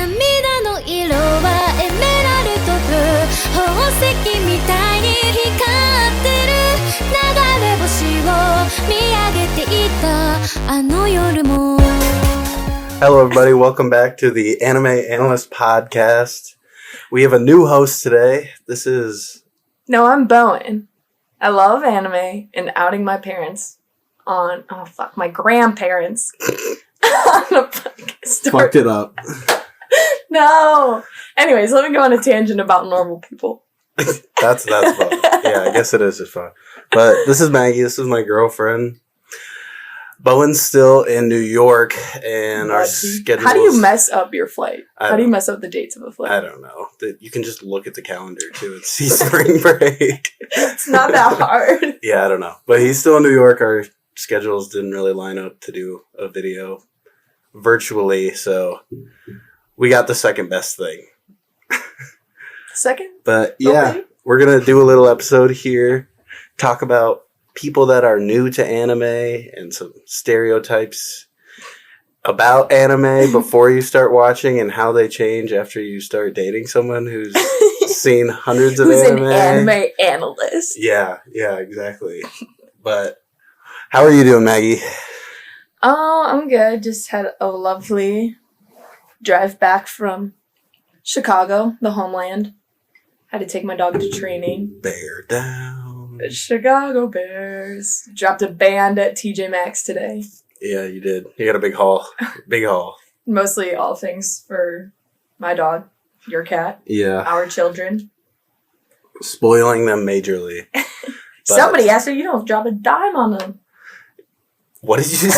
の色はエメラルドブルー宝石みたいに光ってる流れ星を見上げていたあの夜も Hello everybody, welcome back to the Anime Analysts podcast. We have a new host today. This is... No, I'm Bowen. I love anime and outing my parents on... Oh, fuck, my grandparents. On a podcast. Fucked it up. No. Anyways, let me go on a tangent about normal people. That's fun. Yeah, I guess it is just fun. But this is Maggie. This is my girlfriend. Bowen's still in New York, and our schedule. How do you mess up your flight? How do you mess up the dates of a flight? I don't know. You can just look at the calendar too and see spring break. It's not that hard. Yeah, I don't know. But he's still in New York. Our schedules didn't really line up to do a video virtually, so we got the second best thing. Second? But yeah, okay. We're going to do a little episode here, talk about people that are new to anime and some stereotypes about anime before you start watching and how they change after you start dating someone who's seen hundreds of anime. Who's an anime analyst. Yeah, exactly. But how are you doing, Maggie? Oh, I'm good. Just had a lovely drive back from Chicago, the homeland. Had to take my dog to training. Bear down. The Chicago Bears. Dropped a band at TJ Maxx today. Yeah, you did. You got a big haul. Big haul. Mostly all things for my dog, your cat, our children. Spoiling them majorly. Somebody asked her, you don't drop a dime on them. What did you say?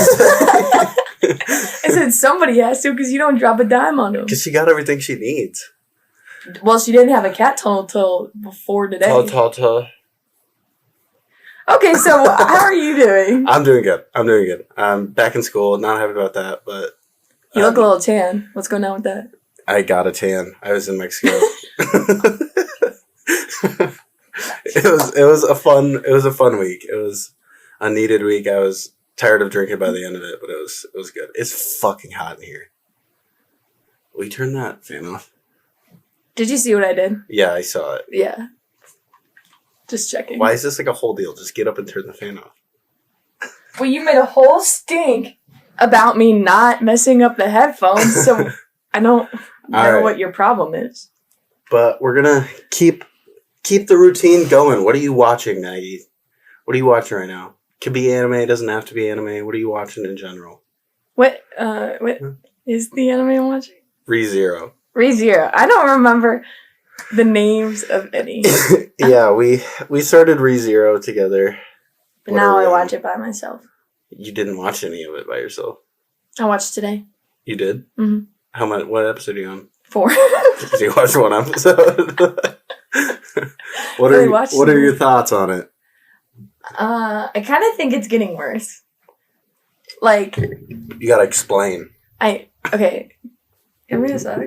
I said somebody has to because you don't drop a dime on them. Because she got everything she needs. Well, she didn't have a cat tunnel till before today. Okay, so how are you doing? I'm doing good. I'm back in school. Not happy about that, but... You look a little tan. What's going on with that? I got a tan. I was in Mexico. It was a fun week. It was a needed week. I was tired of drinking by the end of it, but it was good. It's fucking hot in here. Will you turn that fan off? Did you see what I did? Yeah, I saw it. Yeah. Just checking. Why is this like a whole deal? Just get up and turn the fan off. Well, you made a whole stink about me not messing up the headphones, so I don't know what your problem is. But we're gonna keep the routine going. What are you watching, Maggie? What are you watching right now? Could be anime, it doesn't have to be anime. What are you watching in general? What is the anime I'm watching? ReZero. ReZero. I don't remember the names of any. Yeah, we started ReZero together. But now I watch it by myself. You didn't watch any of it by yourself? I watched today. You did? Mm-hmm. How much? What episode are you on? 4. Did you watch one episode? What are your thoughts on it? I kind of think it's getting worse. Like... You gotta explain. Okay. Give me a sec.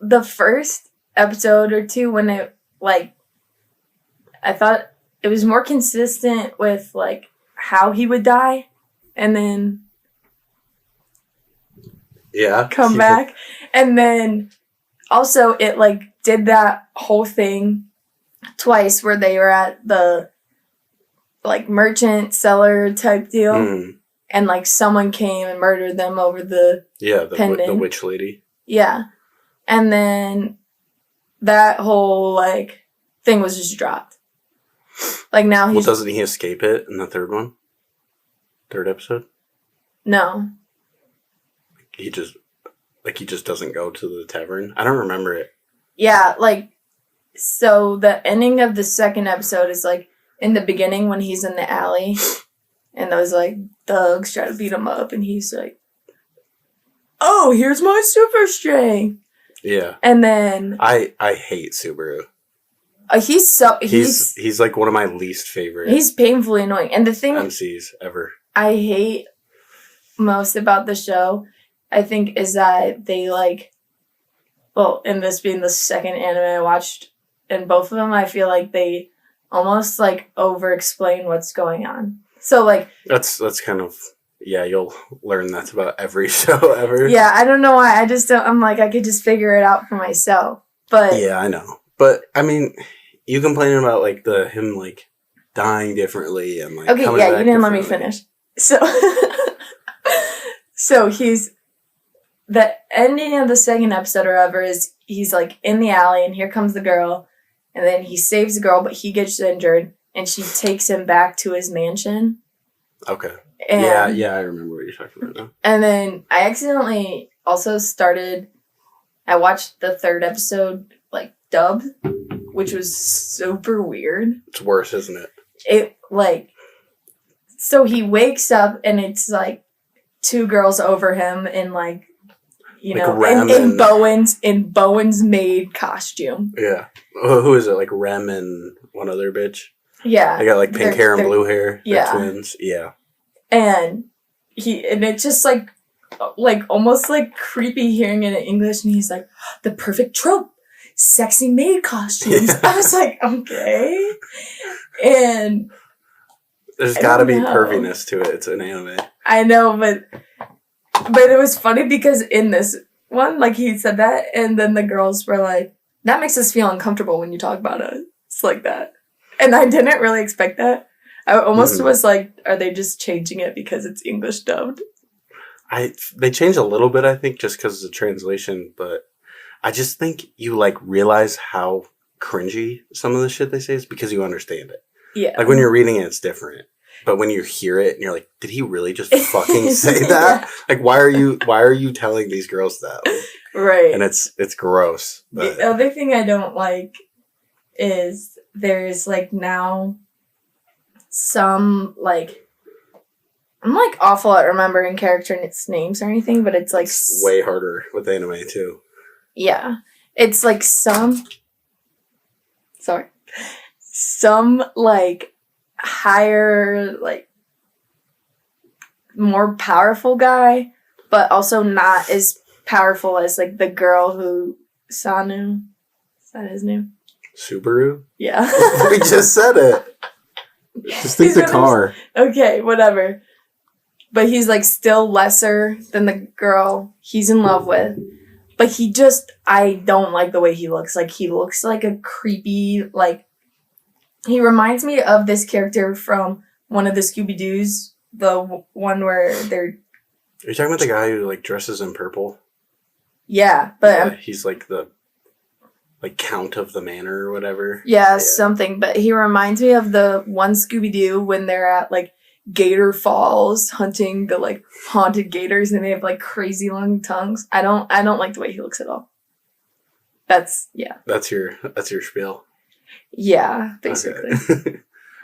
The first episode or two when it, I thought it was more consistent with, how he would die and then come back. And then also it, did that whole thing twice where they were at the, merchant seller type deal. Mm. And, someone came and murdered them over the pendant. The witch lady. Yeah. And then that whole, thing was just dropped. Now he's... Well, doesn't he escape it in the third one? Third episode? No. He just doesn't go to the tavern? I don't remember it. Yeah, so the ending of the second episode is, in the beginning when he's in the alley. And those, thugs try to beat him up. And he's like, oh, here's my super strength. Yeah. And then... I hate Subaru. He's one of my least favorite. He's painfully annoying. And the thing... MCs ever. I hate most about the show, I think, is that they, and this being the second anime I watched, and both of them, I feel like they almost, over-explain what's going on. So, That's kind of... Yeah, you'll learn that's about every show ever. Yeah, I don't know why. I just don't. I'm like, I could just figure it out for myself. But Yeah, I know. But I mean, you complaining about like him like dying differently and like okay, coming yeah, back you didn't let me differently. finish. So, so the ending of the second episode or whatever is he's like in the alley and here comes the girl, and then he saves the girl, but he gets injured, and she takes him back to his mansion. Okay. And, yeah, I remember what you're talking about now. And then I accidentally also I watched the third episode, like, dubbed, which was super weird. It's worse, isn't it? It, like, so he wakes up and it's, like, two girls over him in, like, you like know, in Bowen's maid costume. Yeah. Who is it? Like Rem and one other bitch? Yeah. They got, like, pink hair and blue hair. Yeah. They're twins. Yeah. And it's just like almost like creepy hearing it in English, and he's like, the perfect trope, sexy maid costumes. Yeah. I was like, okay. And there's got to be perviness to it. It's an anime. I know, but it was funny because in this one, like, he said that, and then the girls were like, that makes us feel uncomfortable when you talk about us. It's like that. And I didn't really expect that. I almost was like, are they just changing it because it's English dubbed? They changed a little bit, I think, just because of the translation, but I just think you, like, realize how cringy some of the shit they say is because you understand it. Yeah. Like, when you're reading it, it's different. But when you hear it and you're like, did he really just fucking say that? Yeah. Like, why are you telling these girls that? Like, right. and it's gross. But. The other thing I don't like is there's, like, now some, like, I'm, like, awful at remembering character names or anything, but it's, like... It's way harder with anime, too. Yeah. It's, like, some, like, higher, like, more powerful guy, but also not as powerful as, like, the girl who... Sanu? Is that his name? Subaru? Yeah. We just said it. Just think the car. Okay, whatever. But he's, like, still lesser than the girl he's in love with. But I don't like the way he looks. Like, he looks like a creepy, like, he reminds me of this character from one of the Scooby-Doos. The one where they're... Are you talking about the guy who, like, dresses in purple? Yeah, but... Yeah, he's, like, the... like, Count of the Manor or whatever. Yeah, something. But he reminds me of the one Scooby-Doo when they're at, like, Gator Falls hunting the, like, haunted gators, and they have, like, crazy long tongues. I don't like the way he looks at all. That's your spiel. Yeah, basically. Okay.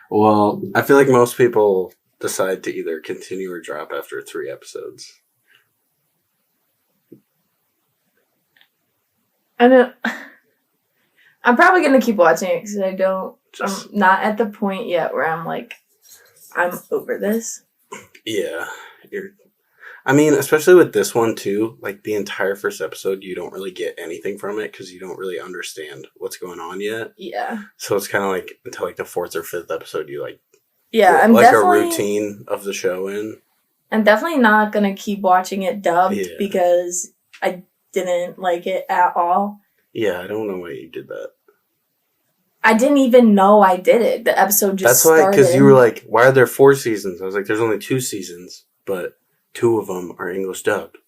Well, I feel like most people decide to either continue or drop after 3 episodes. I know. I'm probably going to keep watching it because I'm not at the point yet where I'm like, I'm over this. Yeah. I mean, especially with this one too, like the entire first episode, you don't really get anything from it because you don't really understand what's going on yet. Yeah. So it's kind of like until like the 4th or 5th episode, you like I'm like definitely a routine of the show in. I'm definitely not going to keep watching it dubbed because I didn't like it at all. Yeah, I don't know why you did that. I didn't even know I did it. The episode just started. That's why, because you were like, why are there 4 seasons? I was like, there's only 2 seasons, but 2 of them are English dubbed.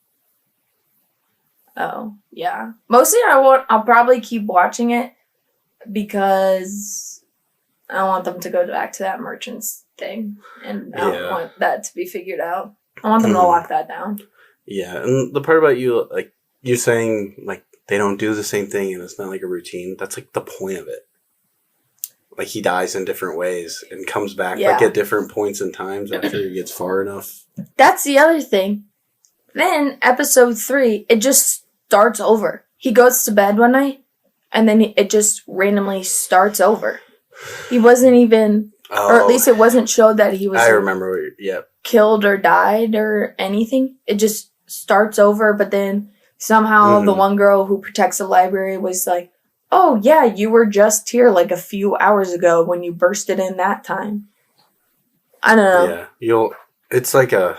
Oh, yeah. Mostly I'll probably keep watching it because I want them to go back to that merchants thing. And I don't want that to be figured out. I want them to lock that down. Yeah, and the part about you, like, you saying, like, they don't do the same thing and it's not like a routine, that's like the point of it. Like, he dies in different ways and comes back like at different points in times after he gets far enough. That's the other thing. Then episode 3, it just starts over. He goes to bed one night and then it just randomly starts over. He wasn't even, or at least it wasn't showed that he was I remember, killed or died or anything. It just starts over, but then somehow the one girl who protects the library was like, oh, yeah, you were just here like a few hours ago when you bursted in that time. I don't know. Yeah, it's like a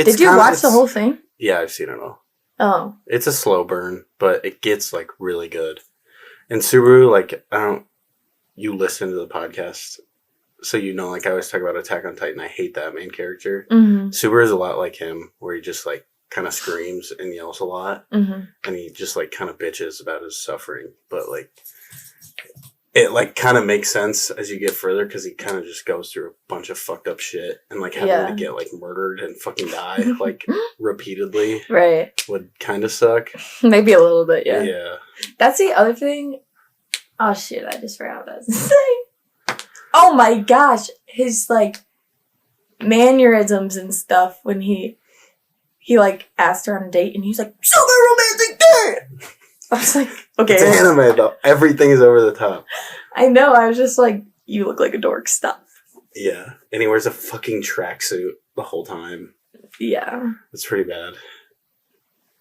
It's Did you watch the whole thing? Yeah, I've seen it all. Oh. It's a slow burn, but it gets like really good. And Subaru, like, you listen to the podcast, so you know, like, I always talk about Attack on Titan. I hate that main character. Mm-hmm. Subaru is a lot like him, where he just like kind of screams and yells a lot, Mm-hmm. and he just like kind of bitches about his suffering. But like, it like kind of makes sense as you get further, because he kind of just goes through a bunch of fucked up shit, and like having to get like murdered and fucking die like repeatedly, Right, would kind of suck. maybe a little bit. Yeah. That's the other thing. Oh shit! I just forgot what I was gonna say. Oh my gosh, his like mannerisms and stuff when he like asked her on a date, and he's like, "Super romantic date." I was like, okay. It's anime though. Everything is over the top. I know. I was just like, you look like a dork. Stop. Yeah. And he wears a fucking tracksuit the whole time. Yeah. It's pretty bad.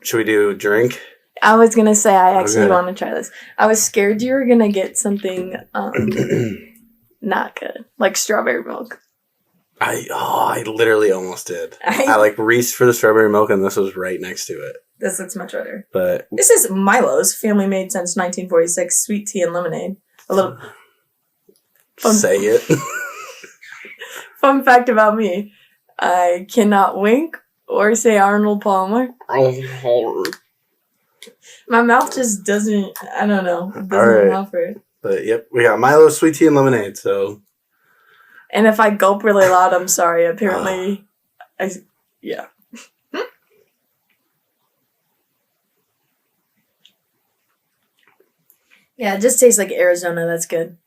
Should we do a drink? I was gonna say I actually Okay. want to try this. I was scared you were gonna get something not good, like strawberry milk. I literally almost did. I I, like reached for the strawberry milk, and this was right next to it. this looks much better. But This is Milo's, family made since 1946, sweet tea and lemonade. A little fun, say it. fun fact about me: I cannot wink or say Arnold Palmer. My mouth just doesn't. I don't know. It doesn't Alright. allow for it. But yep, we got Milo, sweet tea, and lemonade. So And if I gulp really loud, I'm sorry. Apparently, yeah. Yeah, it just tastes like Arizona. That's good.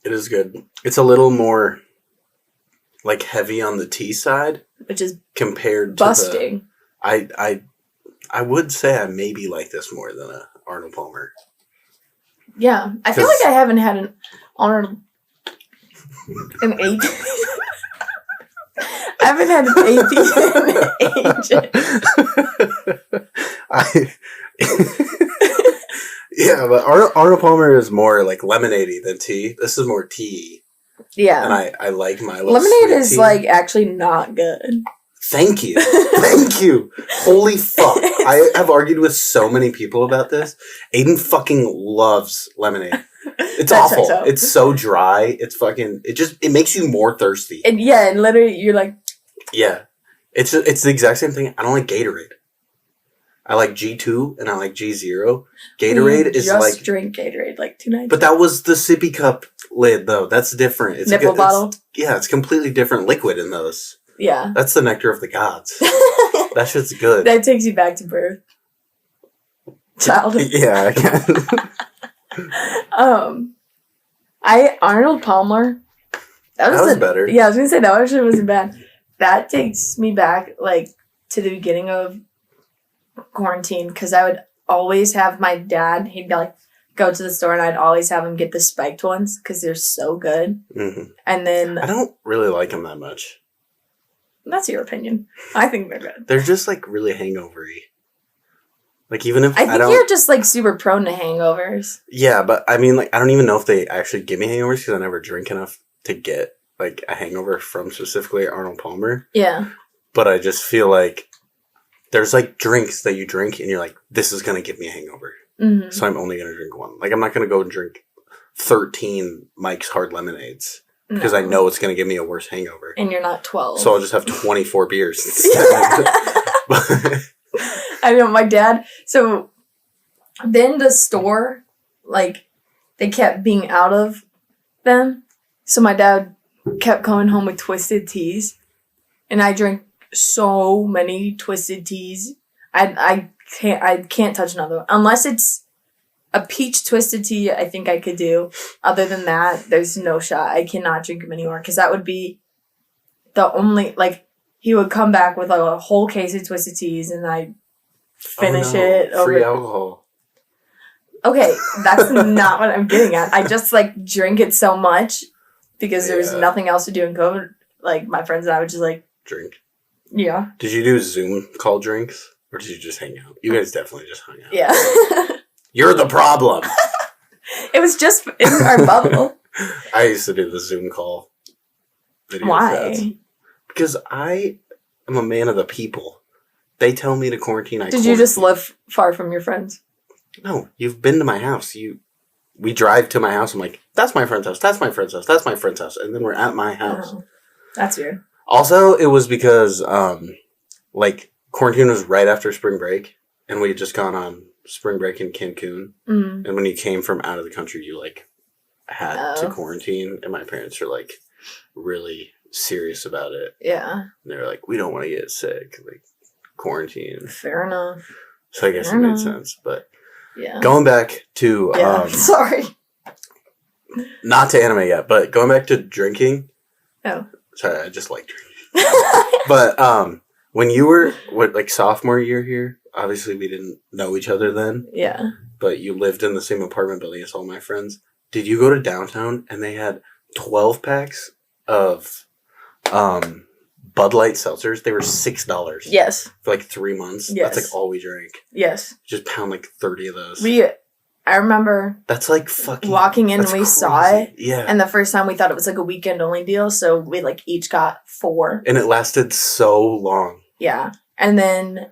it is good. It's a little more like heavy on the tea side Which is compared to busting. I would say I maybe like this more than a Arnold Palmer. Yeah. I feel 'Cause- like I haven't had an Arnold an AP. I haven't had an AP in ages. Yeah, but Arnold Palmer is more like lemonade-y than tea. This is more tea, Yeah. and I like Milo. Lemonade sweet is tea. like actually not good. Thank you. Thank you. Holy fuck. I have argued with so many people about this. Aiden fucking loves lemonade. It's That awful. checks out. It's so dry. It's fucking, it makes you more thirsty. And yeah, and literally you're like, Yeah. It's the exact same thing. I don't like Gatorade. I like G2 and I like G0. Gatorade we is just like, drink Gatorade like 2 nights. but that was the sippy cup lid though. That's different. It's Nipple bottle. Yeah, it's completely different liquid in those. Yeah. That's the nectar of the gods. That shit's good. That takes you back to birth. Childhood. Yeah, I can. Arnold Palmer. That was better. Yeah, I was gonna say that actually wasn't bad. That takes me back like to the beginning of quarantine because I would always have my dad. He'd be like, go to the store, and I'd always have him get the spiked ones because they're so good. Mhm. And then I don't really like them that much. that's your opinion. I think they're good. They're just like really hangovery. Like even if I I think don't, you're just like super prone to hangovers. yeah, but I mean, like I don't even know if they actually give me hangovers because I never drink enough to get like a hangover from specifically Arnold Palmer. Yeah. But I just feel like there's like drinks that you drink and you're like, this is gonna give me a hangover, Mm-hmm. so I'm only gonna drink one. Like I'm not gonna go and drink 13 Mike's Hard Lemonades because I know it's gonna give me a worse hangover. And you're not 12. So I'll just have 24 beers instead. I know my dad. So then the store, like, they kept being out of them. So my dad kept coming home with twisted teas, and I drank so many twisted teas. I can't touch another one unless it's a peach twisted tea. I think I could do. Other than that, there's no shot. I cannot drink them anymore because that would be the only like. He would come back with like a whole case of twisted teas, and I'd finish it over. Free alcohol. Okay, that's not what I'm getting at. I just like drink it so much because there was Yeah. nothing else to do in COVID. Like my friends and I would just like, Drink. yeah, Did you do Zoom call drinks? Or did you just hang out? You guys definitely just hung out. yeah. You're the problem. It was just in our bubble. I used to do the Zoom call video chats. Why? Because I I'm a man of the people. They tell me to quarantine. Did you just live far from your friends? No, you've been to my house. We drive to my house. I'm like, that's my friend's house. That's my friend's house. That's my friend's house. And then we're at my house. Oh, that's weird. Also, it was because, quarantine was right after spring break. And we had just gone on spring break in Cancun. Mm. And when you came from out of the country, you, had to quarantine. And my parents were, really serious about it. Yeah. And they were like, we don't want to get sick. Quarantine. Fair enough. So I guess it made sense. But yeah. going back to... sorry. Not to anime yet, but going back to drinking. Oh. Sorry, I just like drinking. But when you were, sophomore year here, obviously we didn't know each other then. Yeah. But you lived in the same apartment building as all my friends. Did you go to downtown and they had 12 packs of Bud Light seltzers? They were $6. Yes. For 3 months. Yes. That's all we drank. Yes. Just pound 30 of those. I remember that's fucking walking in and we crazy. saw it. Yeah. And the first time we thought it was a weekend only deal, so we each got 4. And it lasted so long. Yeah. And then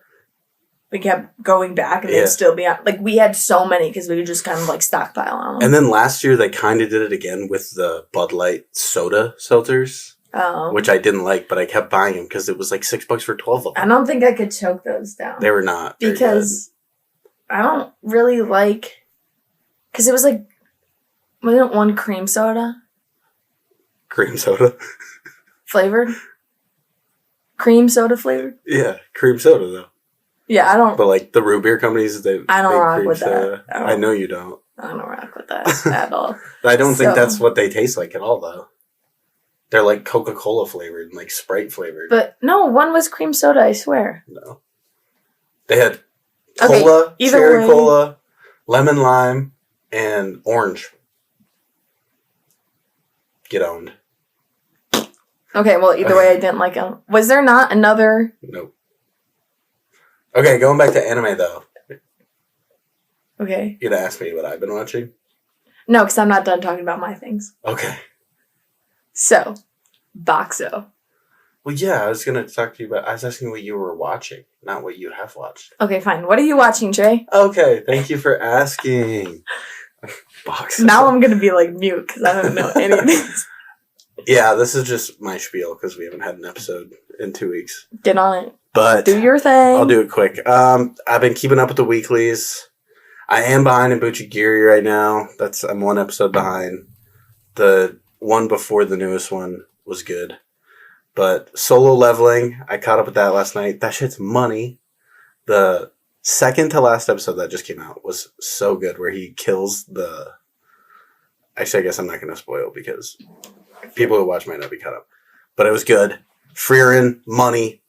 we kept going back and Yeah. they'd still be on. We had so many because we would just kind of stockpile on them. And then last year they kind of did it again with the Bud Light soda seltzers. Oh. Which I didn't like, but I kept buying them because it was $6 for 12 of them. I don't think I could choke those down. They were not. Very because I don't really like... Because it was wasn't one cream soda? Cream soda? Flavored? Cream soda flavored? Yeah, cream soda though. Yeah, I don't... But the root beer companies, they I don't make rock cream with soda. that. I know you don't. I don't rock with that at all. I don't think So- that's what they taste like at all though. They're Coca-Cola flavored and Sprite flavored. But no, one was cream soda, I swear. No. They had Okay, cola, either cherry way- cola, lemon lime, and orange. Get owned. Okay, well, either way, I didn't like them. Was there not another... Nope. Okay, going back to anime though. Okay. You gonna ask me what I've been watching? No, because I'm not done talking about my things. Okay. So, Boxo. Well, yeah, I was gonna talk to you about. I was asking what you were watching, not what you have watched. Okay, fine. What are you watching, Trey? Okay, thank you for asking. Box. Now I'm going to be mute because I don't know any of this. Yeah, this is just my spiel because we haven't had an episode in 2 weeks. Get on it. But Do your thing. I'll do it quick. I've been keeping up with the weeklies. I am behind in Buchigiri right now. I'm one episode behind. The one before the newest one was good. But Solo Leveling, I caught up with that last night. That shit's money. The second to last episode that just came out was so good, where he kills the... Actually, I guess I'm not going to spoil because people who watch might not be caught up. But it was good. Frieren, money.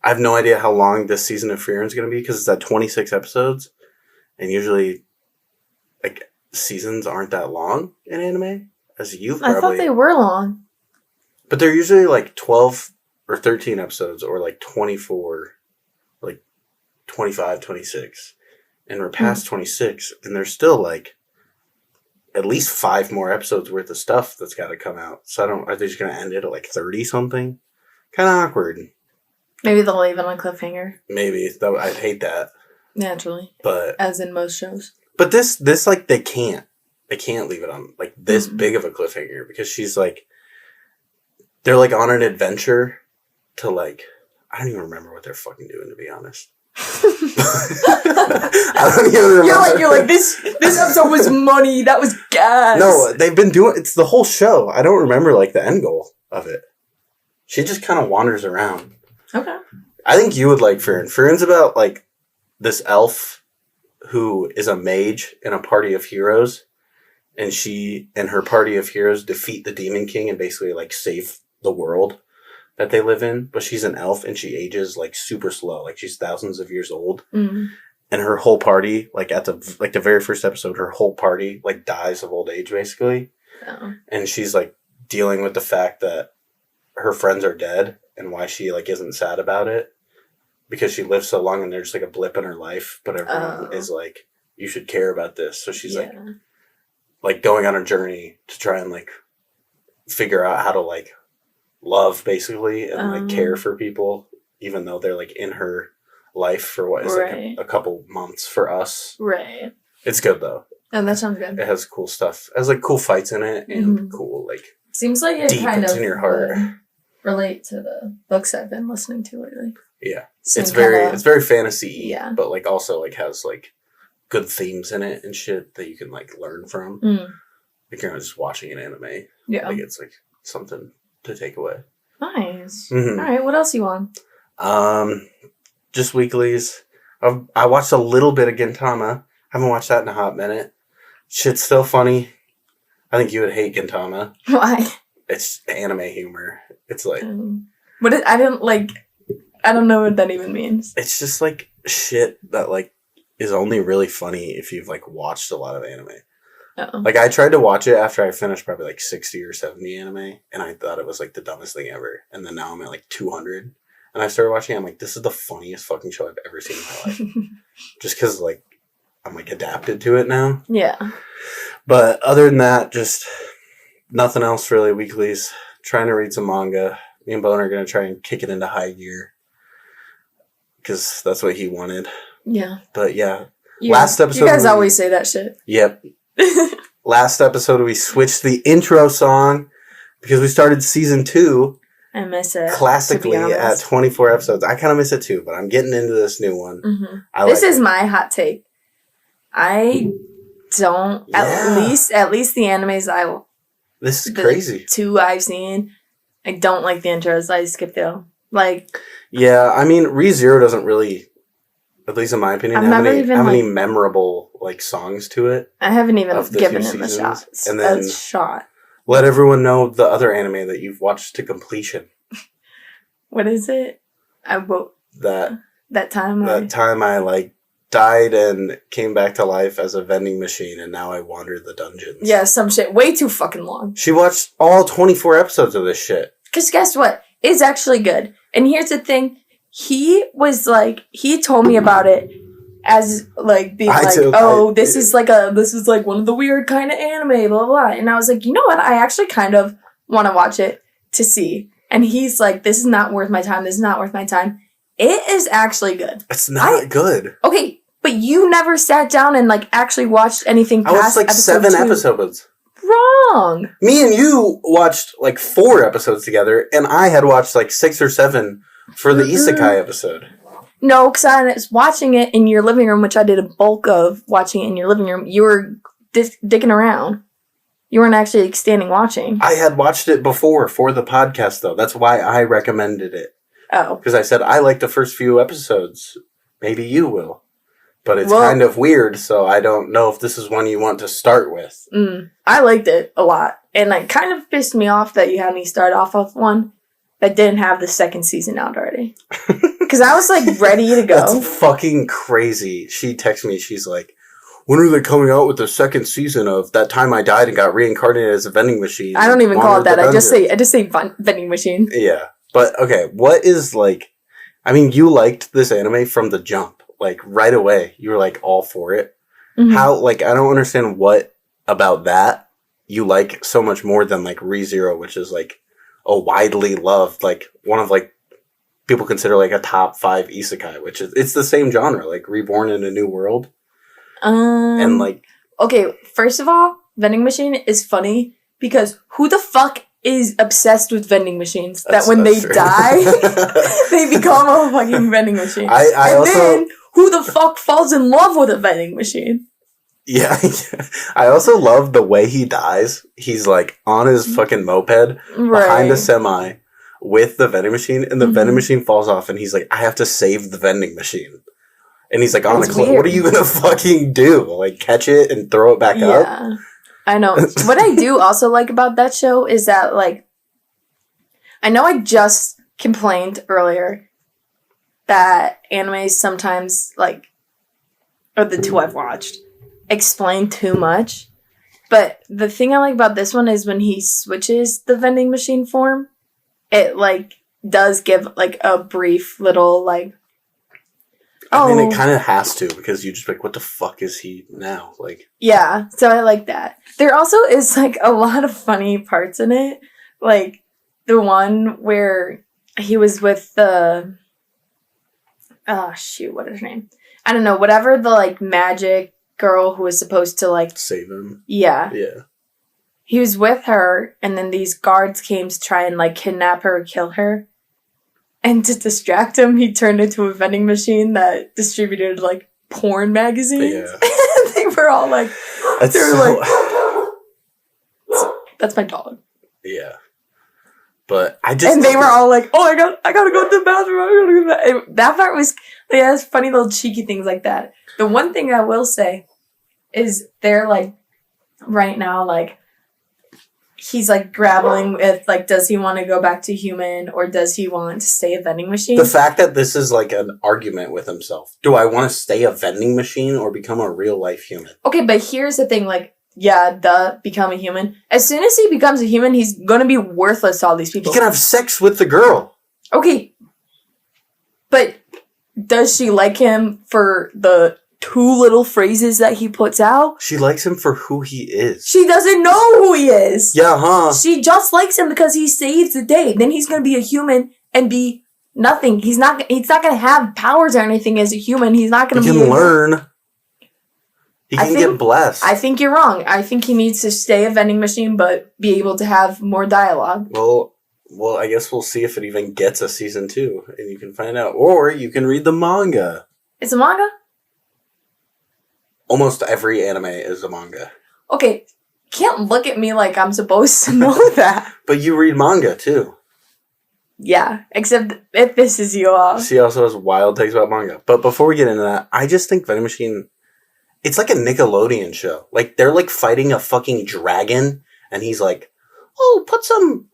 I have no idea how long this season of Frieren is going to be because it's at 26 episodes. And usually, seasons aren't that long in anime. As you've probably... I thought they were long. But they're usually 12 or 13 episodes or 24, 25, 26. And we're past 26 and there's still at least 5 more episodes worth of stuff that's got to come out. So are they just going to end it at 30 something? Kind of awkward. Maybe they'll leave it on a cliffhanger. Maybe. Though I'd hate that. Naturally. But as in most shows. But this they can't. They can't leave it on this big of a cliffhanger because she's they're on an adventure to I don't even remember what they're fucking doing, to be honest. I don't even remember. You're this episode was money. That was gas. No, they've been doing it's the whole show. I don't remember the end goal of it. She just kind of wanders around. Okay. I think you would like Frieren. Frieren's about this elf who is a mage in a party of heroes, and she and her party of heroes defeat the Demon King and basically save the world that they live in. But she's an elf and she ages super slow. She's thousands of years old. Mm-hmm. And her whole party, at the very first episode, her whole party dies of old age basically. Oh. And she's dealing with the fact that her friends are dead and why she isn't sad about it. Because she lived so long and there's a blip in her life, but everyone is you should care about this. So she's going on a journey to try and figure out how to love basically and care for people even though they're like in her life for what is Right. like a couple months for us. Right. It's good though. Oh, that sounds good. It has cool stuff. It has like cool fights in it and cool like Seems like it deep kind into of your heart. would relate to the books I've been listening to lately. Yeah. Same It's very kinda- it's very fantasy, Yeah. but like also like has like good themes in it and shit that you can like learn from. Mm. Like you're not just watching an anime. Yeah. Like it's like something to take away. Nice. Mhm. All right. What else you want? Just weeklies. I watched a little bit of Gintama. Haven't watched that in a hot minute. Shit's still funny. I think you would hate Gintama. Why? It's anime humor. It's like What is, I don't know what that even means. it's just like shit that like is only really funny if you've like watched a lot of anime. Oh. Like I tried to watch it after I finished probably like 60 or 70 anime and I thought it was like the dumbest thing ever. And then now I'm at like 200 and I started watching it. I'm like, this is the funniest fucking show I've ever seen in my life. Just because like I'm like adapted to it now. Yeah. But other than that, just nothing else really. Weeklies. Trying to read some manga. Me and Bowen are going to try and kick it into high gear. Because that's what he wanted. Yeah. But yeah. You, Last episode You guys we- always say that shit. Yep. Last episode we switched the intro song because we started season 2 I miss it. classically to be at honest. 24 episodes. I kind of miss it too, but I'm getting into this new one. Mhm. I This like is it. my hot take. I don't Yeah. at least the animes This is the crazy. 2 I've seen, I don't like the intros. I skip them. Like Yeah, I mean, ReZero doesn't really, at least in my opinion, I've have never any even, have any like- memorable like songs to it. I haven't even Of the given 2 him a seasons, shot. and then- A shot. Let everyone know the other anime that you've watched to completion. What is it? That That time. that time I like died and came back to life as a vending machine, and now I wander the dungeons. Yeah, some shit. Way too fucking long. She watched all 24 episodes of this shit. Because guess what? It's actually good. And here's the thing. He told me about it as like being this is like one of the weird kind of anime, blah, blah, blah. And I was like, you know what? I actually kind of want to watch it to see. And he's like, this is not worth my time. This is not worth my time. It is actually good. It's not good. Okay, but you never sat down and like actually watched anything I past watched like episode 7 2. episodes. Wrong. Me and you watched like 4 episodes together, and I had watched like 6 or 7 for the Isekai episode. No, because I was watching it in your living room, which I did a bulk of watching it in your living room. You were digging around. You weren't actually like, standing watching. I had watched it before for the podcast, though. That's why I recommended it. Oh. Because I said, I like the first few episodes. Maybe you will. But it's Well- kind of weird, so I don't know if this is one you want to start with. I liked it a lot. And it kind of pissed me off that you had me start off with one that didn't have the second season out already. Because I was like ready to go. That's fucking crazy. She texted me, she's like, when are they coming out with the second season of That Time I Died and Got Reincarnated as a Vending Machine? I don't even call it Wandered that. the I just Dungeons?" say vending machine. Yeah. But, okay, what is, like... I mean, you liked this anime from the jump. Like, right away. You were, like, all for it. Mhm. How, like, I don't understand what about that you like so much more than, like, ReZero, which is, like, a widely loved, like, one of, like, people consider, like, a top 5 isekai, which is... It's the same genre, like, Reborn in a New World. And, like... Okay, first of all, vending machine is funny because who the fuck is obsessed with vending machines? That when they true. die, they become a fucking vending machine. I and also... then, who the fuck falls in love with a vending machine? Yeah, I also love the way he dies. He's like on his fucking moped behind a semi with the vending machine, and the vending machine falls off, and he's like, I have to save the vending machine. And he's like on That's a cliff. weird. What are you gonna fucking do? Like catch it and throw it back up? Yeah, I know. What I do also like about that show is that, like, I know I just complained earlier that animes sometimes, like, or the 2 I've watched, explain too much. But the thing I like about this one is when he switches the vending machine form, it, like, does give, like, a brief little, like, I mean, it kind of has to, because you just like, what the fuck is he now? Like, yeah, so I like that. There also is, like, a lot of funny parts in it. Like, the one where he was with the oh shoot, what is her name? I don't know, whatever the like magic girl who was supposed to like Save him. Yeah. Yeah. He was with her, and then these guards came to try and like kidnap her or kill her. And to distract him, he turned into a vending machine that distributed like porn magazines. Yeah. They were all like, That's they were so... like, that's my dog. Yeah. But I just... And they were all like, oh, I gotta go to the bathroom. I gotta go to the bathroom. And that part was, they had funny little cheeky things like that. The one thing I will say is they're like, right now, like, he's like grappling with like, does he want to go back to human or does he want to stay a vending machine? The fact that this is like an argument with himself. Do I want to stay a vending machine or become a real life human? Okay, but here's the thing, like, yeah, become a human. As soon as he becomes a human, he's gonna be worthless to all these people. He can have sex with the girl. Okay, but does she like him for the 2 little phrases that he puts out? She likes him for who he is. She doesn't know who he is. Yeah, huh? She just likes him because he saves the day. Then he's gonna be a human and be nothing. He's not gonna have powers or anything as a human. He's not gonna He be can learn. He can get blessed. I think you're wrong. I think he needs to stay a vending machine but be able to have more dialogue. Well, I guess we'll see if it even gets a season 2, and you can find out. Or you can read the manga. It's a manga? Almost every anime is a manga. Okay, can't look at me like I'm supposed to know that. But you read manga, too. Yeah, except it pisses you off. She also has wild takes about manga. But before we get into that, I just think Vending Machine... It's like a Nickelodeon show. Like, they're like fighting a fucking dragon, and he's like, oh,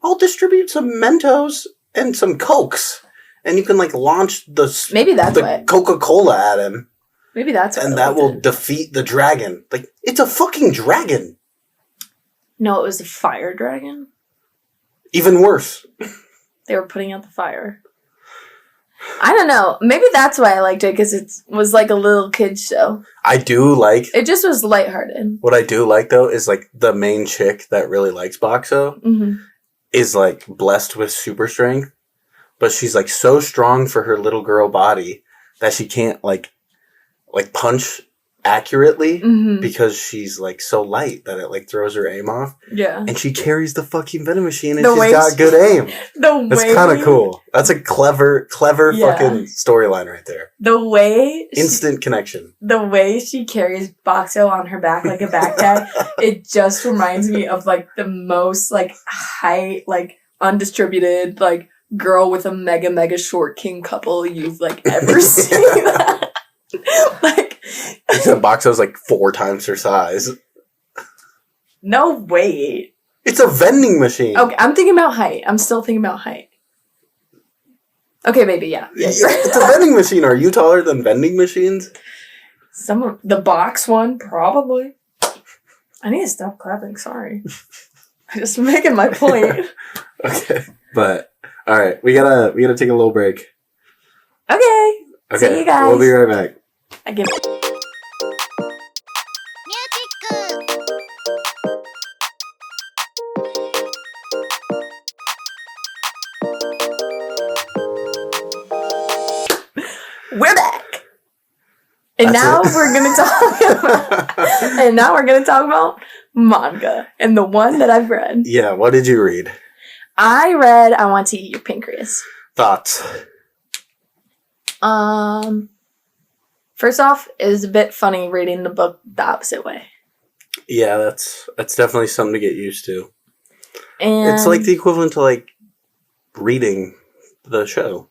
I'll distribute some Mentos and some Cokes. And you can like launch Maybe that's what. Coca-Cola at him. Maybe that's what. And that will defeat the dragon. Like, it's a fucking dragon. No, it was a fire dragon. Even worse. They were putting out the fire. I don't know. Maybe that's why I liked it, because it was like a little kid's show. I do like... It just was lighthearted. What I do like, though, is like the main chick that really likes Boxo is like blessed with super strength. But she's like so strong for her little girl body that she can't like punch accurately because she's like so light that it like throws her aim off. Yeah. And she carries the fucking vending machine and she's got good aim. That's kind of cool. That's a clever fucking storyline right there. The way instant connection. The way she carries Boxo on her back like a backpack, it just reminds me of like the most like high, like undistributed, like girl with a mega short king couple you've like ever seen. Like, except Boxo's like 4 times her size. No, wait. It's a vending machine. Okay, I'm thinking about height. I'm still thinking about height. Okay, maybe, yeah. It's a vending machine. Are you taller than vending machines? The box one, probably. I need to stop clapping, sorry. I'm just making my point. Okay, but, alright, we gotta take a little break. Okay. See you guys. We'll be right back. I give it. We're back. And now we're gonna talk about manga. And the one that I've read. Yeah, what did you read? I read I Want to Eat Your Pancreas. Thoughts? First off, it was a bit funny reading the book the opposite way. Yeah, that's definitely something to get used to. And it's like the equivalent to like reading the show.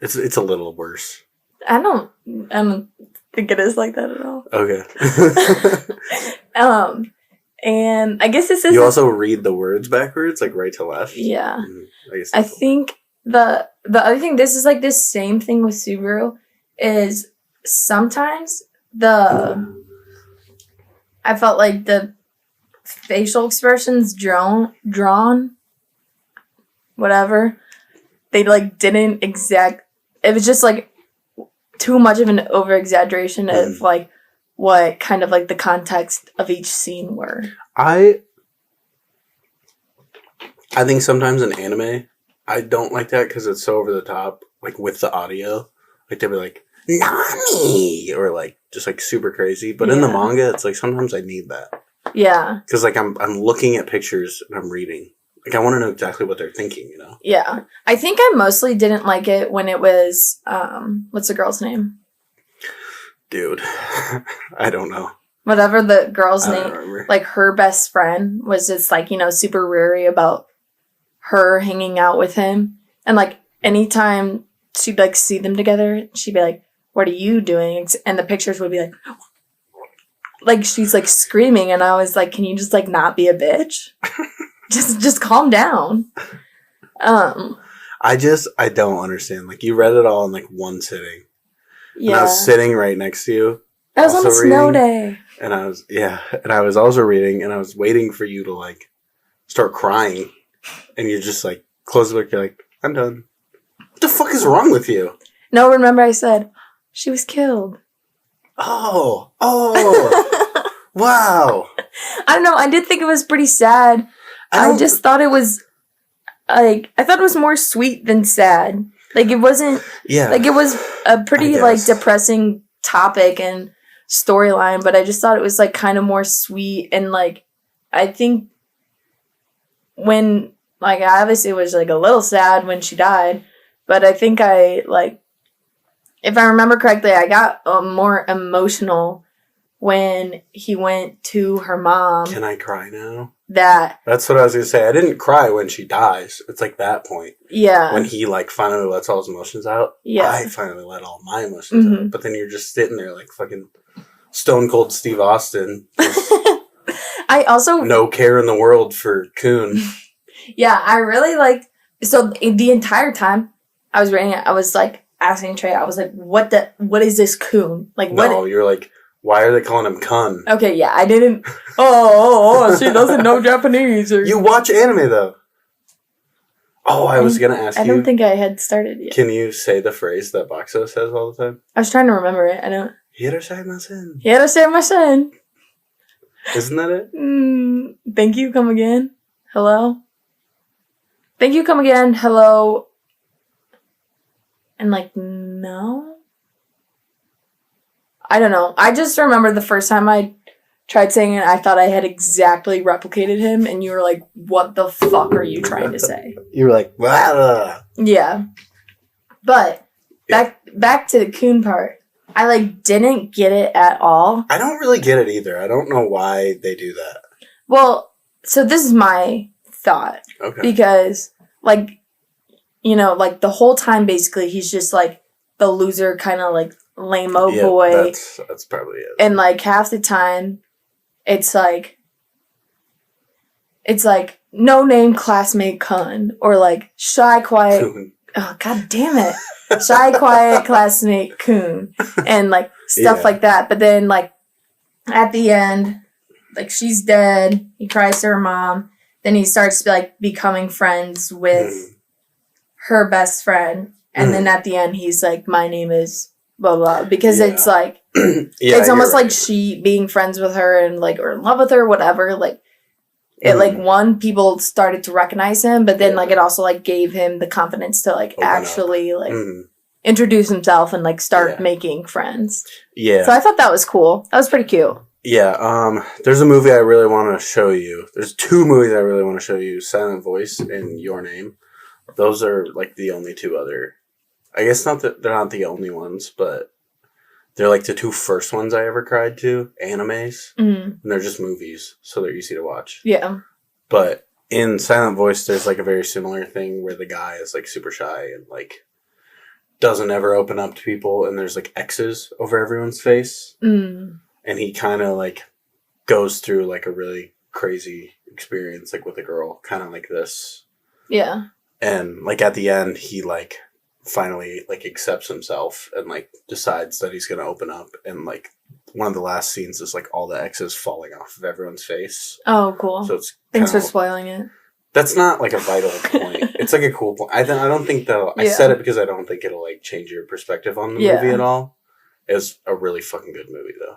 It's a little worse. I don't think it is like that at all. Okay. And I guess this is... You also read the words backwards, like right to left? Yeah. I think the other thing, this is like this same thing with Subaru, is sometimes I felt like the facial expressions drawn, whatever, they like didn't it was just like too much of an over exaggeration of like what kind of like the context of each scene were. I think sometimes in anime, I don't like that because it's so over the top. like with the audio. Like they'd be like, Nani! Or like just like super crazy. But in the manga, it's like sometimes I need that. Yeah. Because like I'm looking at pictures and I'm reading. Like I want to know exactly what they're thinking, you know? Yeah. I think I mostly didn't like it when it was, what's the girl's name? Dude. I don't know. Whatever the girl's I don't name, remember. like her best friend was just like, you know, super weary about her hanging out with him. And like anytime she'd like see them together, she'd be like, what are you doing? And the pictures would be like she's like screaming. And I was like, can you just like not be a bitch? just calm down. I don't understand. Like you read it all in like one sitting. Yeah. And I was sitting right next to you. That was on a snow reading, day. And I was also reading and I was waiting for you to like start crying. And you just like close the book, you're like, I'm done. What the fuck is wrong with you? No, remember I said, she was killed. Oh. Wow. I don't know, I did think it was pretty sad. I just thought it was, like, I thought it was more sweet than sad. Like, it wasn't, like, it was a pretty, like, depressing topic and storyline, but I just thought it was, like, kind of more sweet. And, like, I think when, like, obviously it was, like, a little sad when she died, but I think I, like, if I remember correctly, I got more emotional when he went to her mom. Can I cry now? That's what I was going to say. I didn't cry when she dies. It's like that point. Yeah. When he like finally lets all his emotions out. Yeah. I finally let all my emotions out. But then you're just sitting there like fucking stone cold Steve Austin. I also... No care in the world for Coon. Yeah, I really like... So the entire time I was reading it, I was like asking Trey, I was like, what is this Coon? Like what? No, you're like... Why are they calling him Kun? Okay, yeah, I didn't... she doesn't know Japanese. Or... You watch anime, though. Oh, I was going to ask you... I don't think I had started yet. Can you say the phrase that Boxo says all the time? I was trying to remember it. I don't... Hiroshimasen. Hiroshimasen. Isn't that it? Thank you, come again. Hello? Thank you, come again. Hello. And like, no? I don't know. I just remember the first time I tried saying it, I thought I had exactly replicated him, and you were like, what the fuck are you trying to say? You were like, blah. Yeah. But, back to the Coon part. I, like, didn't get it at all. I don't really get it either. I don't know why they do that. Well, so this is my thought. Okay. Because, like, you know, like, the whole time, basically, he's just, like, the loser kind of, like, lame-o boy. That's probably it. And, like, half the time, it's like, no-name classmate Kun. Or, like, shy, quiet... Oh, god damn it. Shy, quiet classmate Coon. And, like, stuff like that. But then, like, at the end, like, she's dead. He cries to her mom. Then he starts, like, becoming friends with her best friend. And then at the end, he's like, my name is blah, blah. Because it's, like, it's almost like she being friends with her and, like, or in love with her, whatever. Like, it, like, people started to recognize him, but then, like, it also, like, gave him the confidence to, like, actually, like, introduce himself and, like, start making friends. Yeah. So I thought that was cool. That was pretty cute. Yeah. There's a movie I really want to show you. There's two movies I really want to show you. Silent Voice and Your Name. Those are, like, the only two other... I guess not that they're not the only ones, but they're, like, the two first ones I ever cried to. Animes. And they're just movies, so they're easy to watch. Yeah. But in Silent Voice, there's, like, a very similar thing where the guy is, like, super shy and, like, doesn't ever open up to people, and there's, like, X's over everyone's face. And he kind of, like, goes through, like, a really crazy experience, like, with a girl, kind of like this. Yeah. And, like, at the end, he, like, finally, like, accepts himself and, like, decides that he's going to open up. And, like, one of the last scenes is, like, all the X's falling off of everyone's face. Oh, cool. So it's Thanks for spoiling it. That's not, like, a vital point. It's, like, a cool point. I don't think, though... I said it because I don't think it'll, like, change your perspective on the movie at all. It's a really fucking good movie, though.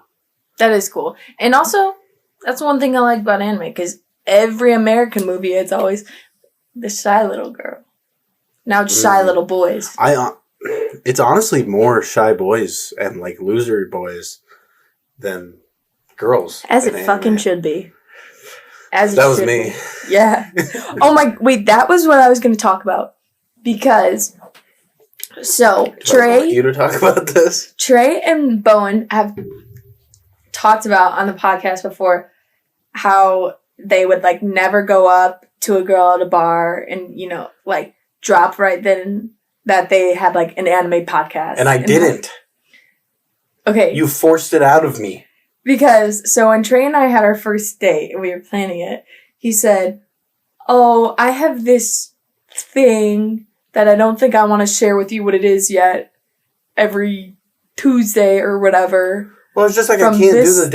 That is cool. And also, that's one thing I like about anime, because every American movie, it's always the shy little girl. Now it's shy little boys. It's honestly more shy boys and like loser boys than girls. As it in fucking anime. should be. As it That was should me. be. Yeah. Oh my, wait, that was what I was going to talk about. Because, so, I want you Trey to talk about this. and Bowen have talked about on the podcast before how they would, like, never go up to a girl at a bar and, you know, like, drop right then that they had, like, an anime podcast. And I didn't. Okay. You forced it out of me. Because, so when Trey and I had our first date and we were planning it, he said, oh, I have this thing that I don't think I want to share with you what it is yet every Tuesday or whatever. Well, it's just like I can't do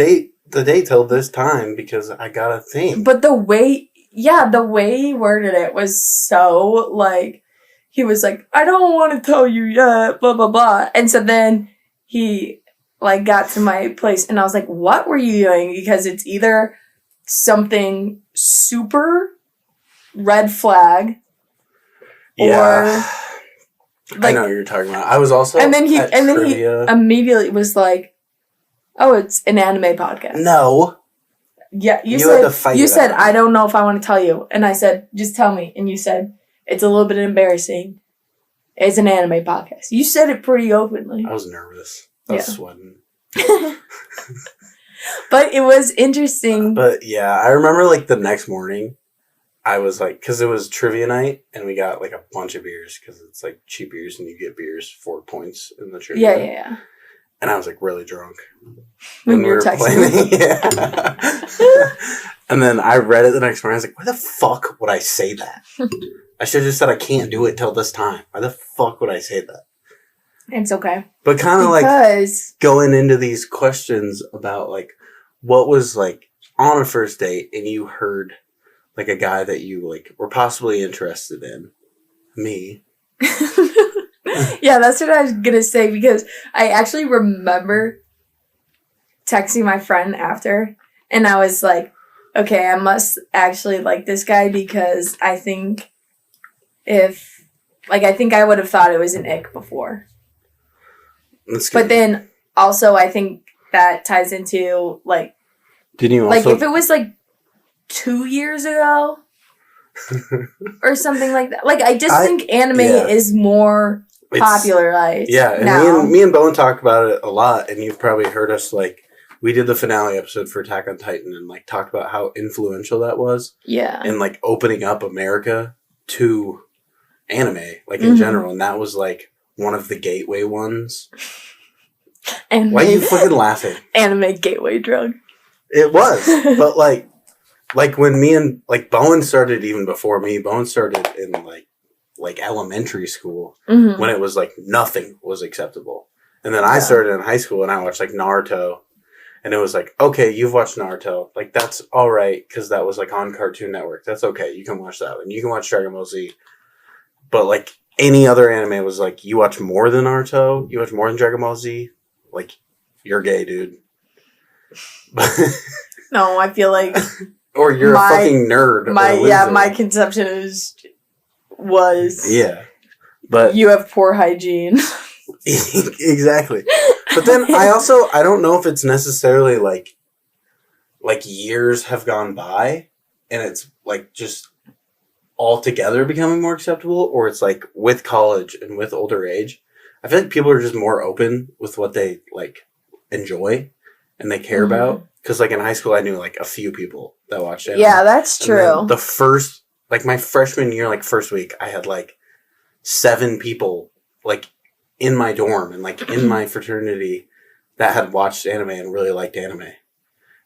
the date till this time because I got a thing. But the way he worded it was so, like, he was like, I don't want to tell you yet, blah, blah, blah. And so then he, like, got to my place and I was like, what were you doing? Because it's either something super red flag Yeah. or, I like, know what you're talking about. I was also and then he trivia. immediately was like, oh, it's an anime podcast. No. Yeah, you had to said fight you it said out. I don't know if I want to tell you, and I said just tell me, and you said it's a little bit embarrassing. It's an anime podcast. You said it pretty openly, I was nervous. I was sweating. but it was interesting. But yeah, I remember like the next morning, I was like, because it was trivia night, and we got like a bunch of beers because it's like cheap beers, and you get beers 4 points in the trivia. Yeah. And I was like really drunk When you were texting. Yeah. And then I read it the next morning. I was like, why the fuck would I say that? I should have just said I can't do it till this time. Why the fuck would I say that? It's okay. But kind of like Because going into these questions about like what was like on a first date and you heard like a guy that you like were possibly interested in. Me. yeah, that's what I was gonna say because I actually remember texting my friend after, and I was like, okay, I must actually like this guy because I think I would have thought it was an ick before. That's good. But then also I think that ties into like, Did you also like if it was like 2 years ago or something like that. Like I just think anime is more popularized. Yeah, and now. me and Bowen talk about it a lot, and you've probably heard us like we did the finale episode for Attack on Titan and like talked about how influential that was. Yeah. And like opening up America to anime, like in general, and that was like one of the gateway ones. Anime. Why are you fucking laughing? Anime gateway drug. It was, but like when me and like Bowen started even before me. Bowen started in like elementary school when it was like nothing was acceptable, and then I started in high school and I watched like Naruto, and it was like, okay, you've watched Naruto, like that's all right because that was like on Cartoon Network. That's okay, you can watch that one. You can watch Dragon Ball Z, but like any other anime was like, you watch more than Naruto, you watch more than Dragon Ball Z, like you're gay, dude. No, I feel like or you're a fucking nerd. My conception was but you have poor hygiene. exactly. But then I don't know if it's necessarily like years have gone by and it's like just altogether becoming more acceptable, or it's like with college and with older age, I feel like people are just more open with what they like enjoy and they care about. Because like in high school, I knew like a few people that watched anime. Yeah, that's true. The first, like my freshman year, like first week, I had like 7 people like in my dorm and like in my fraternity that had watched anime and really liked anime.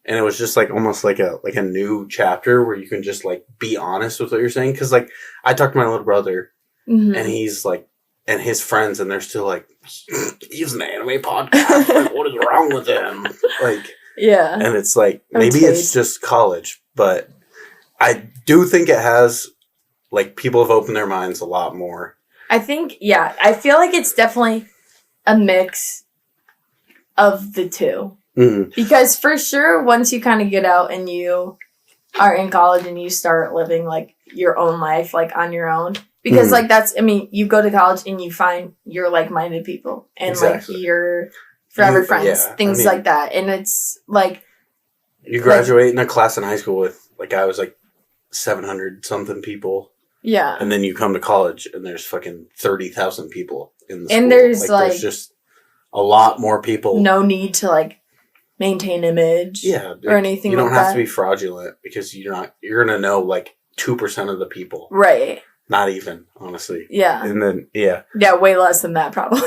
And it was just like almost like a new chapter where you can just like be honest with what you're saying. Because like I talked to my little brother and he's like, and his friends, and they're still like, he's an anime podcast. Like, what is wrong with him? Like, yeah. And it's like, maybe it's just college, but I do think it has, like, people have opened their minds a lot more. I think, yeah, I feel like it's definitely a mix of the two. Mm-hmm. Because for sure, once you kind of get out and you are in college and you start living, like, your own life, like, on your own. Because, like, that's, I mean, you go to college and you find your like-minded people. And, Exactly. like, your forever friends. Yeah, things like that. And it's, like... You graduate in a class in high school with, like, I was, like, 700-something people. Yeah. And then you come to college and there's fucking 30,000 people in the school. And there's there's just a lot more people. No need to, like, maintain image. Yeah. Or anything like that. You don't have to be fraudulent because you're going to know, like, 2% of the people. Right. Not even, honestly. Yeah. And then, yeah. Yeah, way less than that, probably.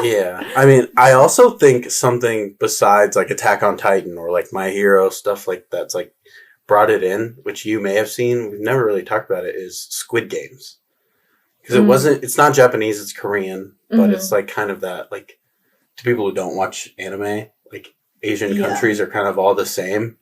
Yeah. I mean, I also think something besides, like, Attack on Titan or, like, My Hero, stuff like that's, like, brought it in, which you may have seen, we've never really talked about it, is Squid Games. Because it's not Japanese, it's Korean, but it's, like, kind of that, like, to people who don't watch anime, like, Asian countries are kind of all the same.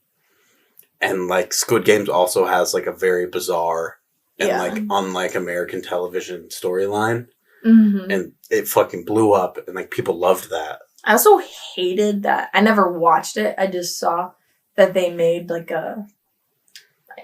And, like, Squid Games also has, like, a very bizarre and, like, unlike American television storyline. Mm-hmm. And it fucking blew up, and, like, people loved that. I also hated that. I never watched it. I just saw that they made, like, a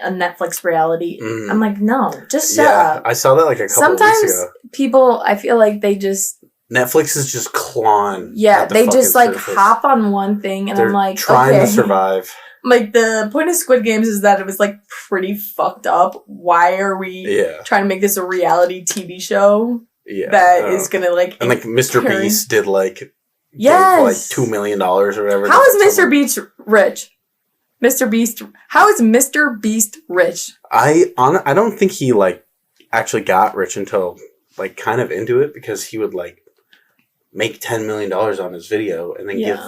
Netflix reality. I'm like, no, just shut up. I saw that, like, a couple of weeks ago. Sometimes people, I feel like they just... Netflix is just clawing. Yeah, they just, like, surface. Hop on one thing, and They're I'm like, trying to survive. Like, the point of Squid Games is that it was, like, pretty fucked up. Why are we trying to make this a reality TV show that is gonna, like... And, like, Mr. Beast did, like... Yes! Like, $2 million or whatever. How is Mr. Beast rich? Mr. Beast... How is Mr. Beast rich? I don't think he, like, actually got rich until, like, kind of into it, because he would, like, make $10 million on his video and then give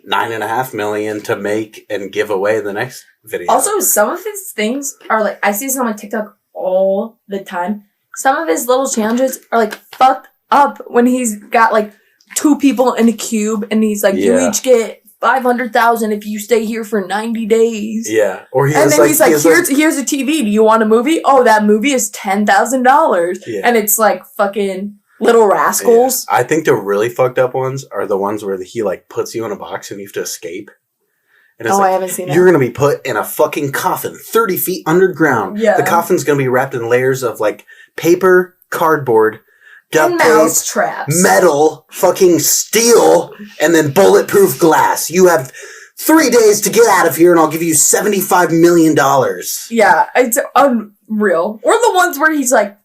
$9.5 million to make and give away the next video. Also, some of his things are like, I see some on TikTok all the time. Some of his little challenges are like fucked up when he's got like 2 people in a cube and he's like, you each get 500,000 if you stay here for 90 days. Yeah. Or he's like, here's a TV. Do you want a movie? Oh, that movie is $10,000. Yeah. And it's like fucking Little Rascals. Yeah. I think the really fucked up ones are the ones where he like puts you in a box and you have to escape. And it's I haven't seen that. You're going to be put in a fucking coffin 30 feet underground. Yeah. The coffin's going to be wrapped in layers of like paper, cardboard, duct tape, mouse traps, metal, fucking steel, and then bulletproof glass. You have 3 days to get out of here and I'll give you $75 million. Yeah, it's unreal. Or the ones where he's like,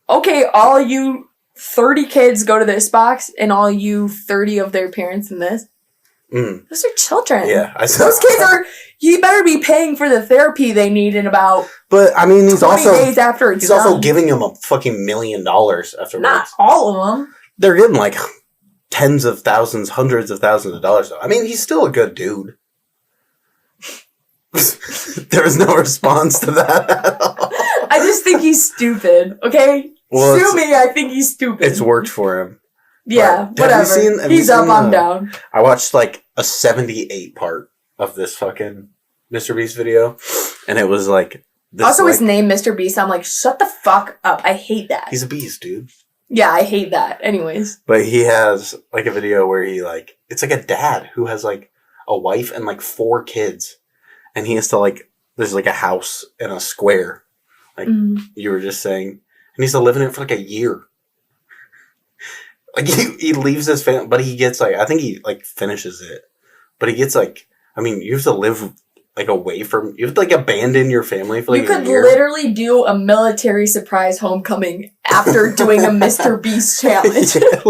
okay, all you 30 kids go to this box and all you 30 of their parents in this. Those are children. Yeah, those kids are. You better be paying for the therapy they need in about. But I mean, he's 20 also days after it's done. also giving them a fucking $1 million afterwards. Not all of them. They're getting like tens of thousands, hundreds of thousands of dollars. Though. I mean, he's still a good dude. There was no response to that at all. I just think he's stupid. Okay, well, sue me. I think he's stupid. It's worked for him. Yeah, but whatever. He's up, I'm down. I watched like a 78 part of this fucking Mr. Beast video, and it was like this. Also, his name, Mr. Beast. I'm like, shut the fuck up. I hate that. He's a beast, dude. Yeah, I hate that. Anyways, but he has like a video where he like it's like a dad who has like a wife and like 4 kids, and he has to like there's like a house in a square, like you were just saying, and he has to live in it for like a year. Like, he leaves his family, but he gets, like, I think he, like, finishes it. But he gets, like, I mean, you have to live, like, away from, you have to, like, abandon your family for, like, a year. You could literally do a military surprise homecoming after doing a Mr. Beast challenge. Yeah,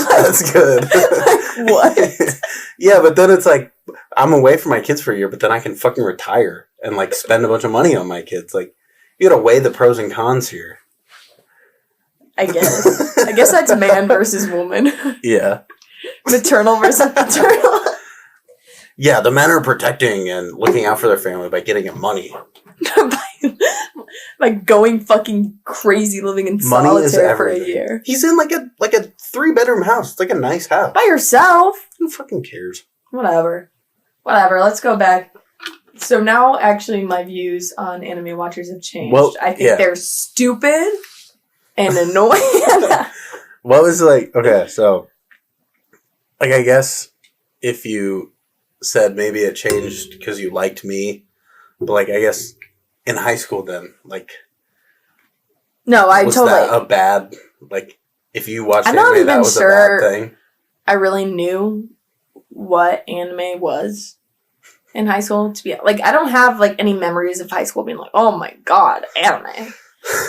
that's good. Like, what? Yeah, but then it's, like, I'm away from my kids for a year, but then I can fucking retire and, like, spend a bunch of money on my kids. Like, you gotta weigh the pros and cons here. I guess that's man versus woman. Yeah. Maternal versus paternal. Yeah, the men are protecting and looking out for their family by getting them money. Like going fucking crazy living in solitaire for a year. He's in like a 3-bedroom house. It's like a nice house. By yourself? Who fucking cares? Whatever. Let's go back. So now actually my views on anime watchers have changed. Well, I think they're stupid. And annoying. What was like, okay, so, like, I guess if you said maybe it changed because you liked me, but, like, I guess in high school then, like, No, I was totally. that a bad, like, if you watched I'm not anime, that even was sure a bad thing? I really knew what anime was in high school. To be like, I don't have like any memories of high school being like, oh my god, anime.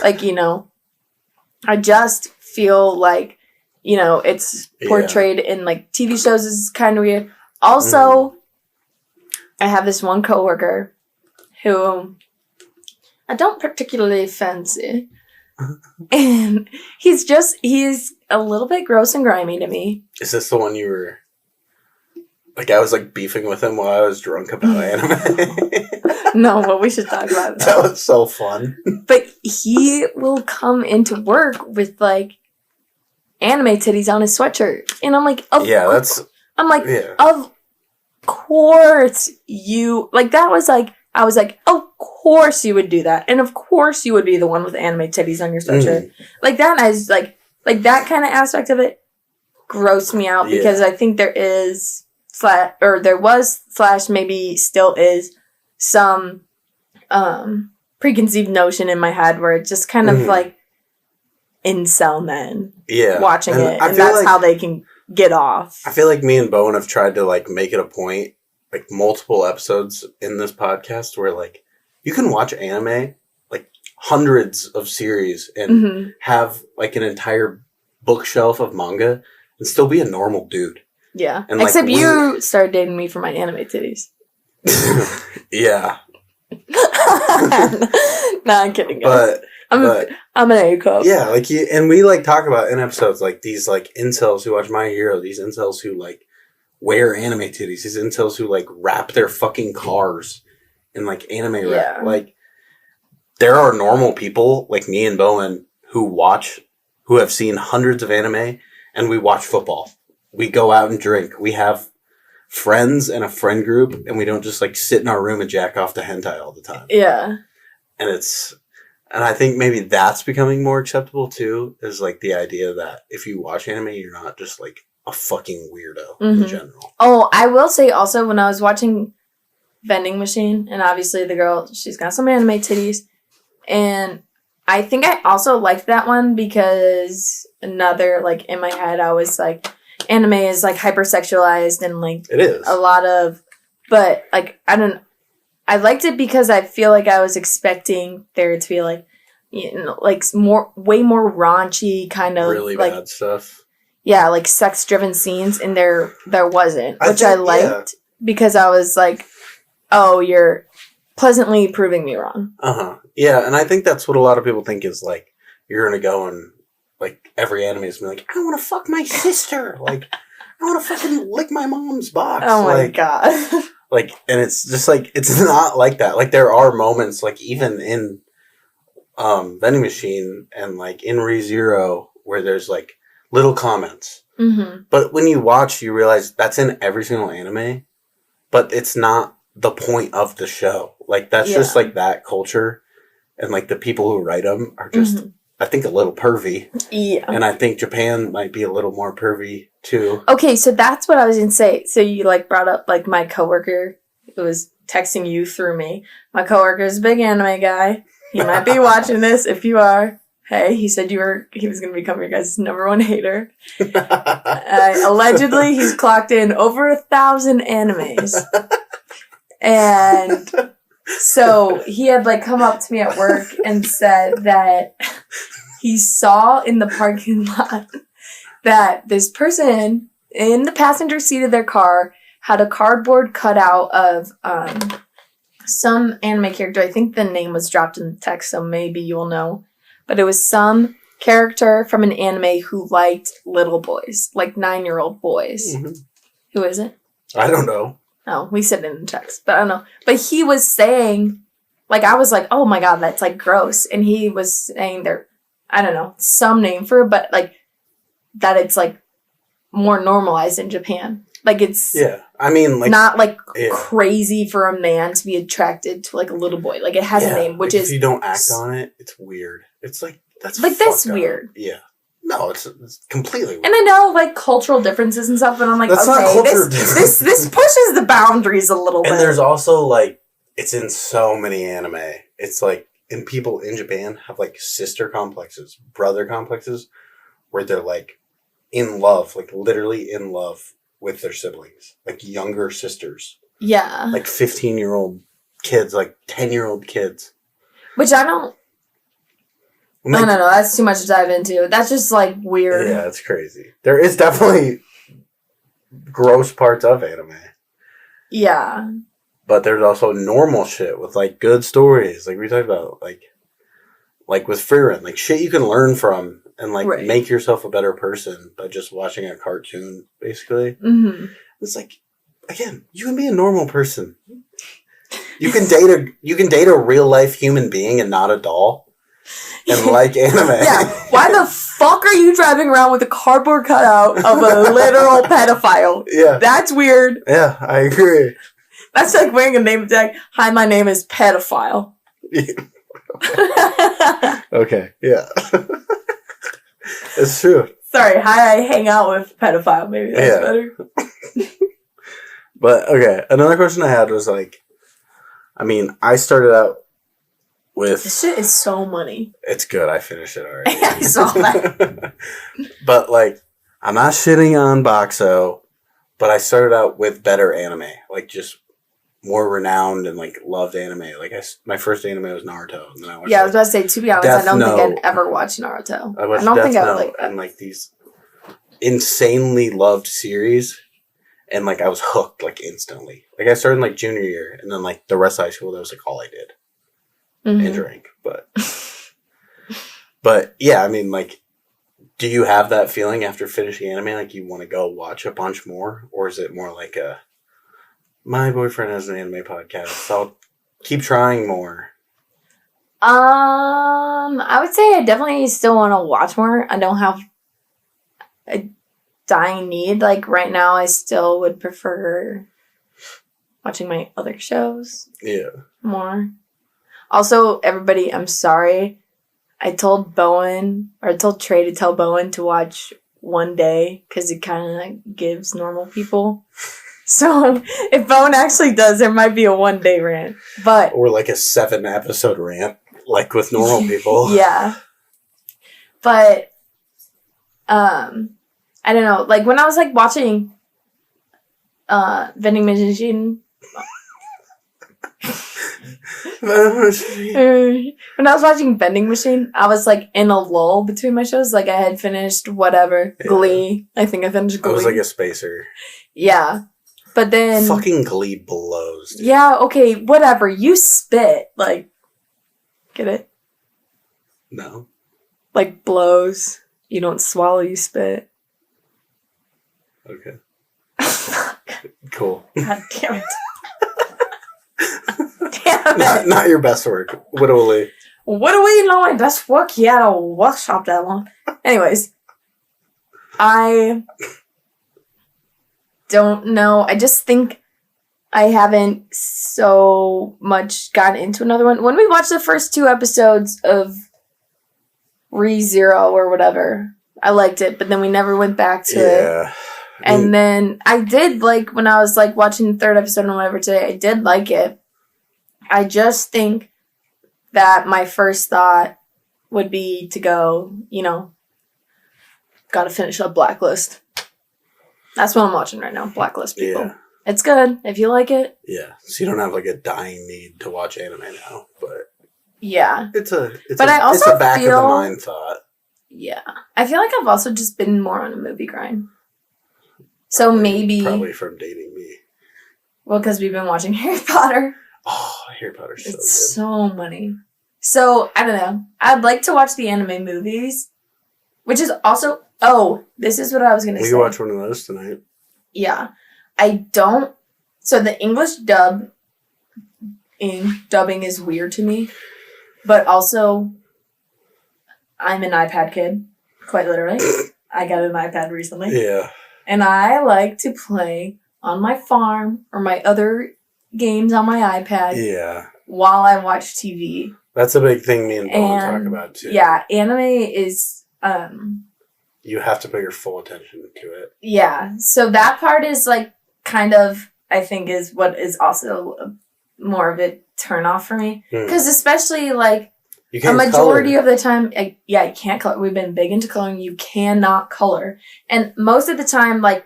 Like, you know, I just feel like, you know, it's portrayed in like TV shows is kind of weird. Also, I have this one coworker who I don't particularly fancy. And he's a little bit gross and grimy to me. Is this the one you were... Like, I was, like, beefing with him while I was drunk about anime? No, but we should talk about That was so fun. But he will come into work with, like, anime titties on his sweatshirt. And I'm like, of course you... Like, that was, like... I was like, of course you would do that. And of course you would be the one with anime titties on your sweatshirt. Like, that is, like that kind of aspect of it grossed me out because I think there is... there was / maybe still is some preconceived notion in my head where it's just kind of like incel men watching it, and that's like, how they can get off. I feel like me and Bowen have tried to like make it a point, like multiple episodes in this podcast, where like you can watch anime, like hundreds of series, and have like an entire bookshelf of manga and still be a normal dude. Yeah. And except like, you started dating me for my anime titties. Yeah. Nah, I'm kidding, guys. I'm an A-cup. Yeah, like and we like talk about in episodes like these like incels who watch My Hero, these incels who like wear anime titties, these incels who like wrap their fucking cars in like anime wrap. Like there are normal people like me and Bowen who have seen hundreds of anime, and we watch football. We go out and drink. We have friends and a friend group, and we don't just like sit in our room and jack off to hentai all the time. Yeah. And I think maybe that's becoming more acceptable too, is like the idea that if you watch anime, you're not just like a fucking weirdo in general. Oh, I will say also when I was watching Vending Machine, and obviously the girl, she's got some anime titties, and I think I also liked that one because another, like in my head, I was like, anime is like hypersexualized and like it is a lot of, but like I liked it because I feel like I was expecting there to be like, you know, like way more raunchy kind of really like bad stuff. Yeah, like sex driven scenes, and there wasn't, which I liked because I was like, oh, you're pleasantly proving me wrong. Yeah, and I think that's what a lot of people think is like you're gonna go and like every anime is gonna be like, I want to fuck my sister, like I want to fucking lick my mom's box. Oh my god. Like, and it's just like, it's not like that. Like, there are moments, like, even in Vending Machine and, like, in ReZero, where there's, like, little comments. But when you watch, you realize that's in every single anime, but it's not the point of the show. Like, that's just, like, that culture, and, like, the people who write them are just, I think, a little pervy. Yeah. And I think Japan might be a little more pervy, too. Okay, so that's what I was going to say. So you, like, brought up, like, my coworker who was texting you through me. My coworker is a big anime guy. He might be watching this. If you are, hey, he said he was going to become your guys' #1 hater. Allegedly, he's clocked in over 1,000 animes. And so he had, like, come up to me at work and said that he saw in the parking lot that this person in the passenger seat of their car had a cardboard cutout of some anime character. I think the name was dropped in the text, so maybe you'll know. But it was some character from an anime who liked little boys, like 9-year-old boys. Who is it? I don't know. Oh, we said it in the text, but I don't know. But he was saying, like, I was like, oh my god, that's, like, gross. And he was saying there, I don't know, some name for it, but, like, that it's, like, more normalized in Japan. Like, it's I mean, like, not, like, crazy for a man to be attracted to, like, a little boy. Like, it has a name, which like, is... if you don't act on it, it's weird. It's, like, that's like, that's weird. Yeah. No, it's completely weird. And I know, like, cultural differences and stuff, but I'm like, that's okay, this pushes the boundaries a little bit. And there's also, like, it's in so many anime. It's, like, and people in Japan have like sister complexes, brother complexes, where they're like in love, like literally in love with their siblings, like younger sisters. Yeah. Like 15-year-old kids, like 10-year-old kids. Which I don't. Like, no, that's too much to dive into. That's just like weird. Yeah, it's crazy. There is definitely gross parts of anime. Yeah. But there's also normal shit with like good stories, like we talked about, like with Frieren, like shit you can learn from and like make yourself a better person by just watching a cartoon, basically. Mm-hmm. It's like, again, you can be a normal person. You can date a real life human being and not a doll. And like anime. Yeah. Why the fuck are you driving around with a cardboard cutout of a literal pedophile? Yeah. That's weird. Yeah, I agree. That's like wearing a name tag. Hi, my name is pedophile. Okay, yeah. It's true. Sorry, hi, I hang out with pedophile. Maybe that's better. But, okay, another question I had was like, I mean, I started out with... This shit is so money. It's good. I finished it already. I saw that. But, like, I'm not shitting on Boxo, but I started out with better anime. Like, just more renowned and, like, loved anime. Like, my first anime was Naruto. And then I watched, I was about to say, to be honest, Death I don't think Note. I'd ever watch Naruto. I watched don't Death think I would Note like that. and, like, these insanely loved series. And, like, I was hooked, like, instantly. Like, I started in, like, junior year. And then, like, the rest of high school, that was, like, all I did. Mm-hmm. And drank. But, yeah, I mean, like, do you have that feeling after finishing anime? Like, you want to go watch a bunch more? Or is it more like my boyfriend has an anime podcast, so I'll keep trying more? I would say I definitely still want to watch more. I don't have a dying need. Like, right now, I still would prefer watching my other shows. Yeah. More. Also, everybody, I'm sorry. I told Trey to tell Bowen to watch One Day, because it kind of like gives normal people. So, if Bowen actually does, there might be a 1 day rant. But Or like a 7-episode rant, like with normal people. Yeah. But, I don't know. Like, when I was, like, watching Vending Machine... When I was watching Vending Machine, I was, like, in a lull between my shows. Like, I had finished whatever. Yeah. Glee. I think I finished Glee. I was, like, a spacer. Yeah. But then... Fucking Glee blows, dude. Yeah, okay, whatever. You spit. Like, get it? No. Like, blows. You don't swallow, you spit. Okay. Cool. God damn it. Damn it. Not your best work. Wittily. What do we know? My best work? You had a workshop that long. Anyways. I don't know. I just think I haven't so much gotten into another one. When we watched the first 2 episodes of ReZero or whatever, I liked it, but then we never went back to it. And then I did like, when I was like watching the 3rd episode or whatever today, I did like it. I just think that my first thought would be to go, gotta finish up Blacklist. That's what I'm watching right now, Blacklist, people. Yeah. It's good, if you like it. Yeah, so you don't have like a dying need to watch anime now, but... Yeah. It's a back of the mind thought. Yeah. I feel like I've also just been more on a movie grind. So maybe... Probably from dating me. Well, because we've been watching Harry Potter. Oh, Harry Potter's so good. It's so money. So, I don't know. I'd like to watch the anime movies, which is also... Oh, this is what I was going to say. We can watch one of those tonight. Yeah. I don't... So, the English dubbing is weird to me. But also, I'm an iPad kid. Quite literally. I got an iPad recently. Yeah. And I like to play on my farm or my other games on my iPad. Yeah. While I watch TV. That's a big thing me and Bowen talk about too. Yeah, anime is you have to put your full attention to it. Yeah. So that part is like kind of, I think, is what is also more of a turn off for me. Because especially like You A can't majority color. of the time, you can't color. We've been big into coloring. You cannot color. And most of the time, like,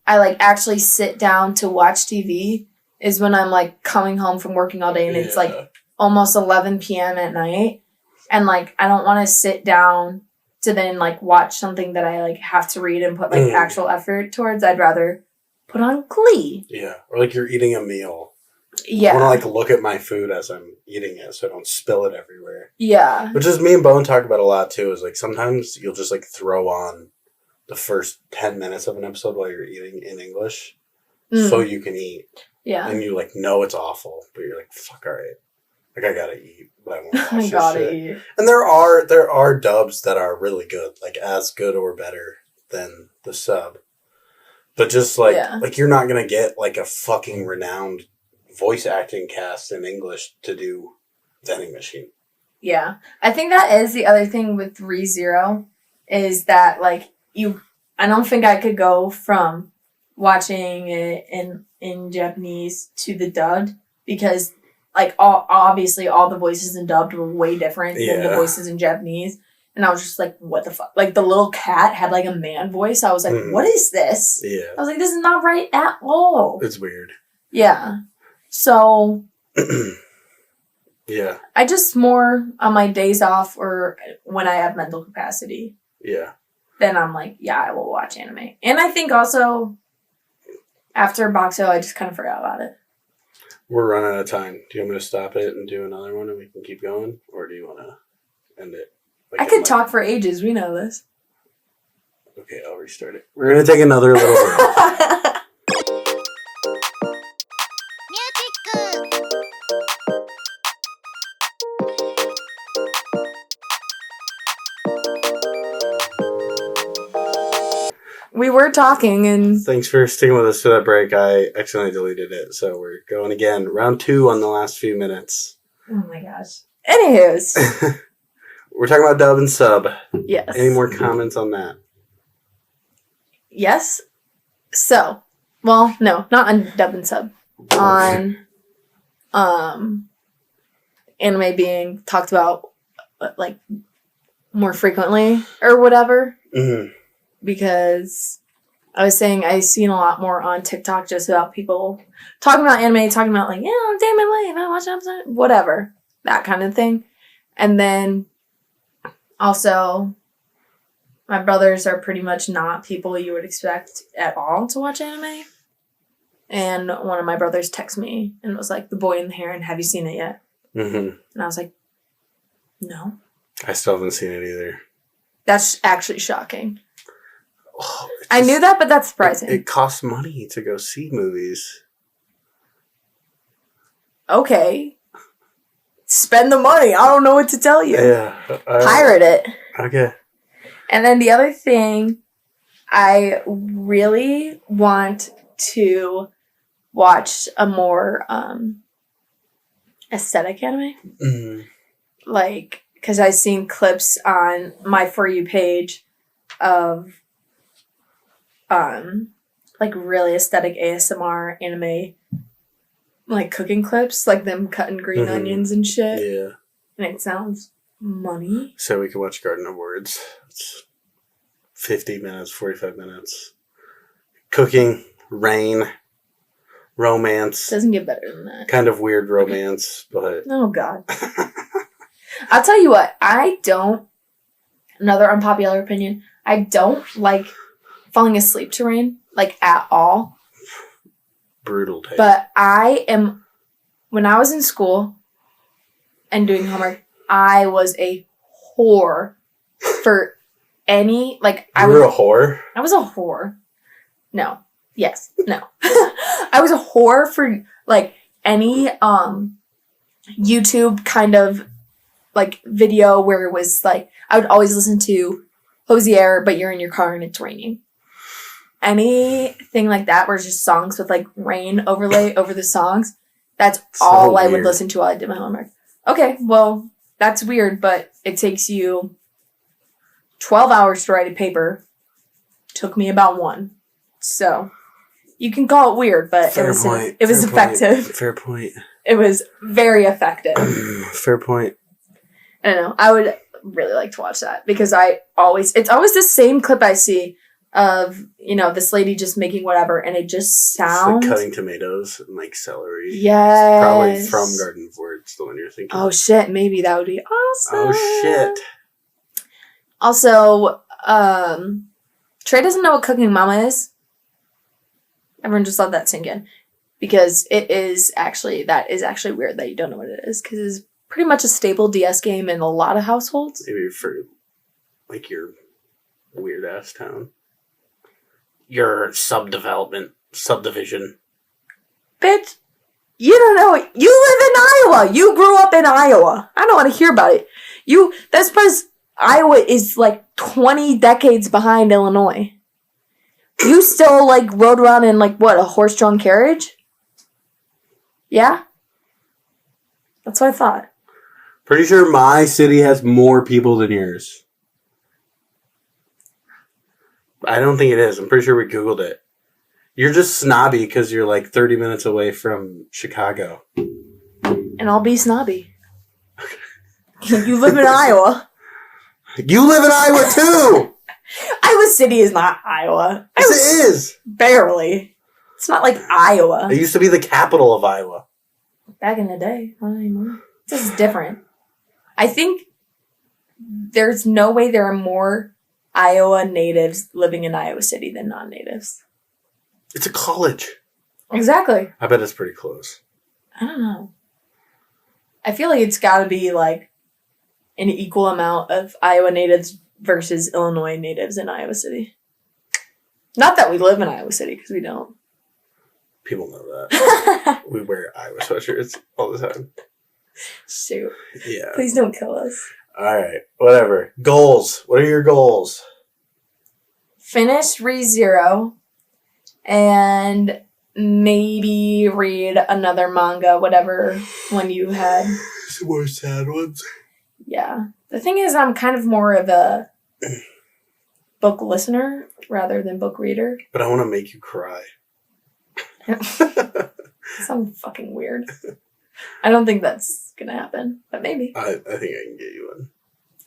I, like, actually sit down to watch TV is when I'm, like, coming home from working all day and it's, like, almost 11 p.m. at night. And, like, I don't want to sit down to then, like, watch something that I, like, have to read and put, like, actual effort towards. I'd rather put on Glee. Yeah. Or like you're eating a meal. Yeah. I want to like look at my food as I'm eating it so I don't spill it everywhere. Yeah. Which is me and Bowen talk about a lot too, is like sometimes you'll just like throw on the first 10 minutes of an episode while you're eating in English so you can eat. Yeah. And you like know it's awful, but you're like, fuck, all right. Like I gotta eat, but I won't watch I this gotta shit. eat. And there are dubs that are really good, like as good or better than the sub. But just like like you're not gonna get like a fucking renowned voice acting cast in English to do Vending Machine. Yeah. I think that is the other thing with ReZero is that like I don't think I could go from watching it in Japanese to the dubbed because like obviously all the voices in dubbed were way different than the voices in Japanese. And I was just like, what the fuck? Like, the little cat had, like, a man voice. I was like, what is this? Yeah. I was like, this is not right at all. It's weird. Yeah. So. Yeah. I just more on my days off or when I have mental capacity. Yeah. Then I'm like, yeah, I will watch anime. And I think also, after Boxo, I just kind of forgot about it. We're running out of time. Do you want me to stop it and do another one and we can keep going? Or do you want to end it? Like I could talk for ages. We know this. Okay, I'll restart it. We're going to take another little break. We were talking and... Thanks for sticking with us to that break. I accidentally deleted it, so we're going again. Round 2 on the last few minutes. Oh my gosh. Anywho's. We're talking about dub and sub. Yes. Any more comments on that? Yes. So, well, no, not on dub and sub. On anime being talked about like more frequently or whatever. Mm-hmm. Because I was saying I've seen a lot more on TikTok just about people talking about anime, talking about like, yeah, I'm day my life, I watch an episode, whatever, that kind of thing. And then also, my brothers are pretty much not people you would expect at all to watch anime. And one of my brothers texted me and was like, The Boy in the Heron, have you seen it yet? Mm-hmm. And I was like, no. I still haven't seen it either. That's actually shocking. Oh, I knew that, but that's surprising. It costs money to go see movies. Okay. Spend the money. I don't know what to tell you. Yeah. Pirate it. Okay. And then the other thing, I really want to watch a more aesthetic anime. Mm-hmm. Like, because I've seen clips on my For You page of like really aesthetic ASMR anime like cooking clips, like them cutting green onions and shit. Yeah. And it sounds money. So we can watch Garden of Words. It's 50 minutes, 45 minutes. Cooking, rain, romance. Doesn't get better than that. Kind of weird romance, but... Oh, God. I'll tell you what, another unpopular opinion, I don't like falling asleep to rain, like, at all. Brutal take. But when I was in school and doing homework, I was a whore for any, like, You were a whore? I was a whore. No. Yes. No. I was a whore for, like, any, YouTube kind of, like, video where it was, like, I would always listen to Hosier, but you're in your car and it's raining. Anything like that where it's just songs with, like, rain overlay over the songs, that's so all I weird. would listen to while I did my homework. Okay, well, that's weird, but it takes you 12 hours to write a paper. Took me about 1. So, you can call it weird, but it was effective. Fair point. It was very effective. Fair point. I don't know. I would really like to watch that because it's always the same clip I see of, this lady just making whatever, and it just sounds... It's like cutting tomatoes and like celery. Yes. It's probably from Garden of Words, the one you're thinking Oh of. shit, maybe that would be awesome. Oh shit. Also, Trey doesn't know what Cooking Mama is. Everyone just let that sink in. Because that is actually weird that you don't know what it is. Because it's pretty much a staple DS game in a lot of households. Maybe for like your weird ass town. Your subdivision. Bitch, you don't know it. You live in Iowa. You grew up in Iowa. I don't want to hear about it. That's because Iowa is like 20 decades behind Illinois. You still like rode around in like what, a horse-drawn carriage? Yeah? That's what I thought. Pretty sure my city has more people than yours. I don't think it is. I'm pretty sure we Googled it. You're just snobby because you're like 30 minutes away from Chicago. And I'll be snobby. You live in Iowa. You live in Iowa too! Iowa City is not Iowa. Yes, it is! Barely. It's not like Iowa. It used to be the capital of Iowa. Back in the day. Not anymore. This is different. I think there's no way there are more Iowa natives living in Iowa City than non-natives. It's a college. Exactly. I bet it's pretty close. I don't know. I feel like it's got to be like an equal amount of Iowa natives versus Illinois natives in Iowa City. Not that we live in Iowa City, because we don't. People know that. We wear Iowa sweatshirts all the time. Shoot. Yeah. Please don't kill us. Alright, whatever. Goals. What are your goals? Finish ReZero and maybe read another manga, whatever one you had. Some more sad ones. Yeah. The thing is, I'm kind of more of a book listener rather than book reader. But I want to make you cry. Sounds fucking weird. I don't think that's gonna happen, but maybe. I think I can get you one.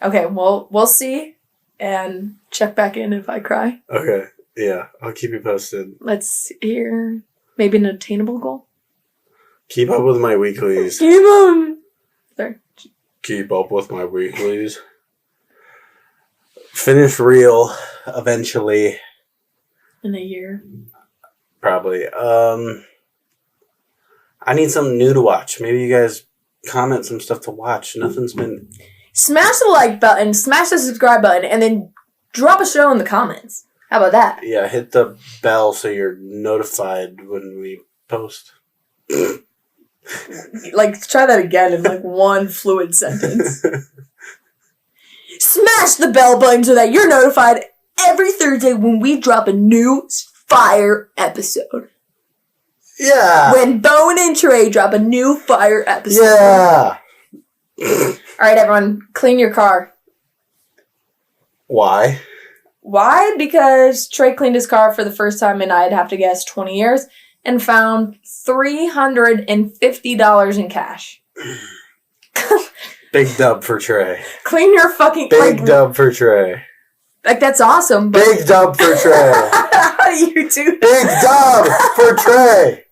Okay, well, we'll see and check back in if I cry. Okay, yeah, I'll keep you posted. Let's hear maybe an attainable goal. Keep up with my weeklies. Sorry. Keep up with my weeklies. Finish real eventually. In a year. Probably. I need something new to watch. Maybe you guys comment some stuff to watch. Nothing's been... Smash the like button, smash the subscribe button, and then drop a show in the comments. How about that? Yeah, hit the bell so you're notified when we post. Like, try that again in like one fluid sentence. Smash the bell button so that you're notified every Thursday when we drop a new fire episode. Yeah. When Bowen and Trey drop a new fire episode. Yeah. Alright, everyone, clean your car. Why? Why? Because Trey cleaned his car for the first time in, I'd have to guess, 20 years, and found $350 in cash. Big dub for Trey. Clean your fucking... Big dub for Trey. Like, that's awesome, but... Big dub for Trey. How do you do Big dub for Trey.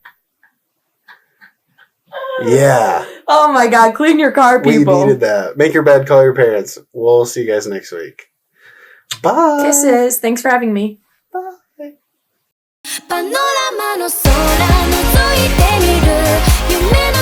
Yeah. Oh my god, clean your car, people. We needed that. Make your bed, call your parents. We'll see you guys next week. Bye. Kisses. Thanks for having me. Bye. パノラマの空覗いてみる夢の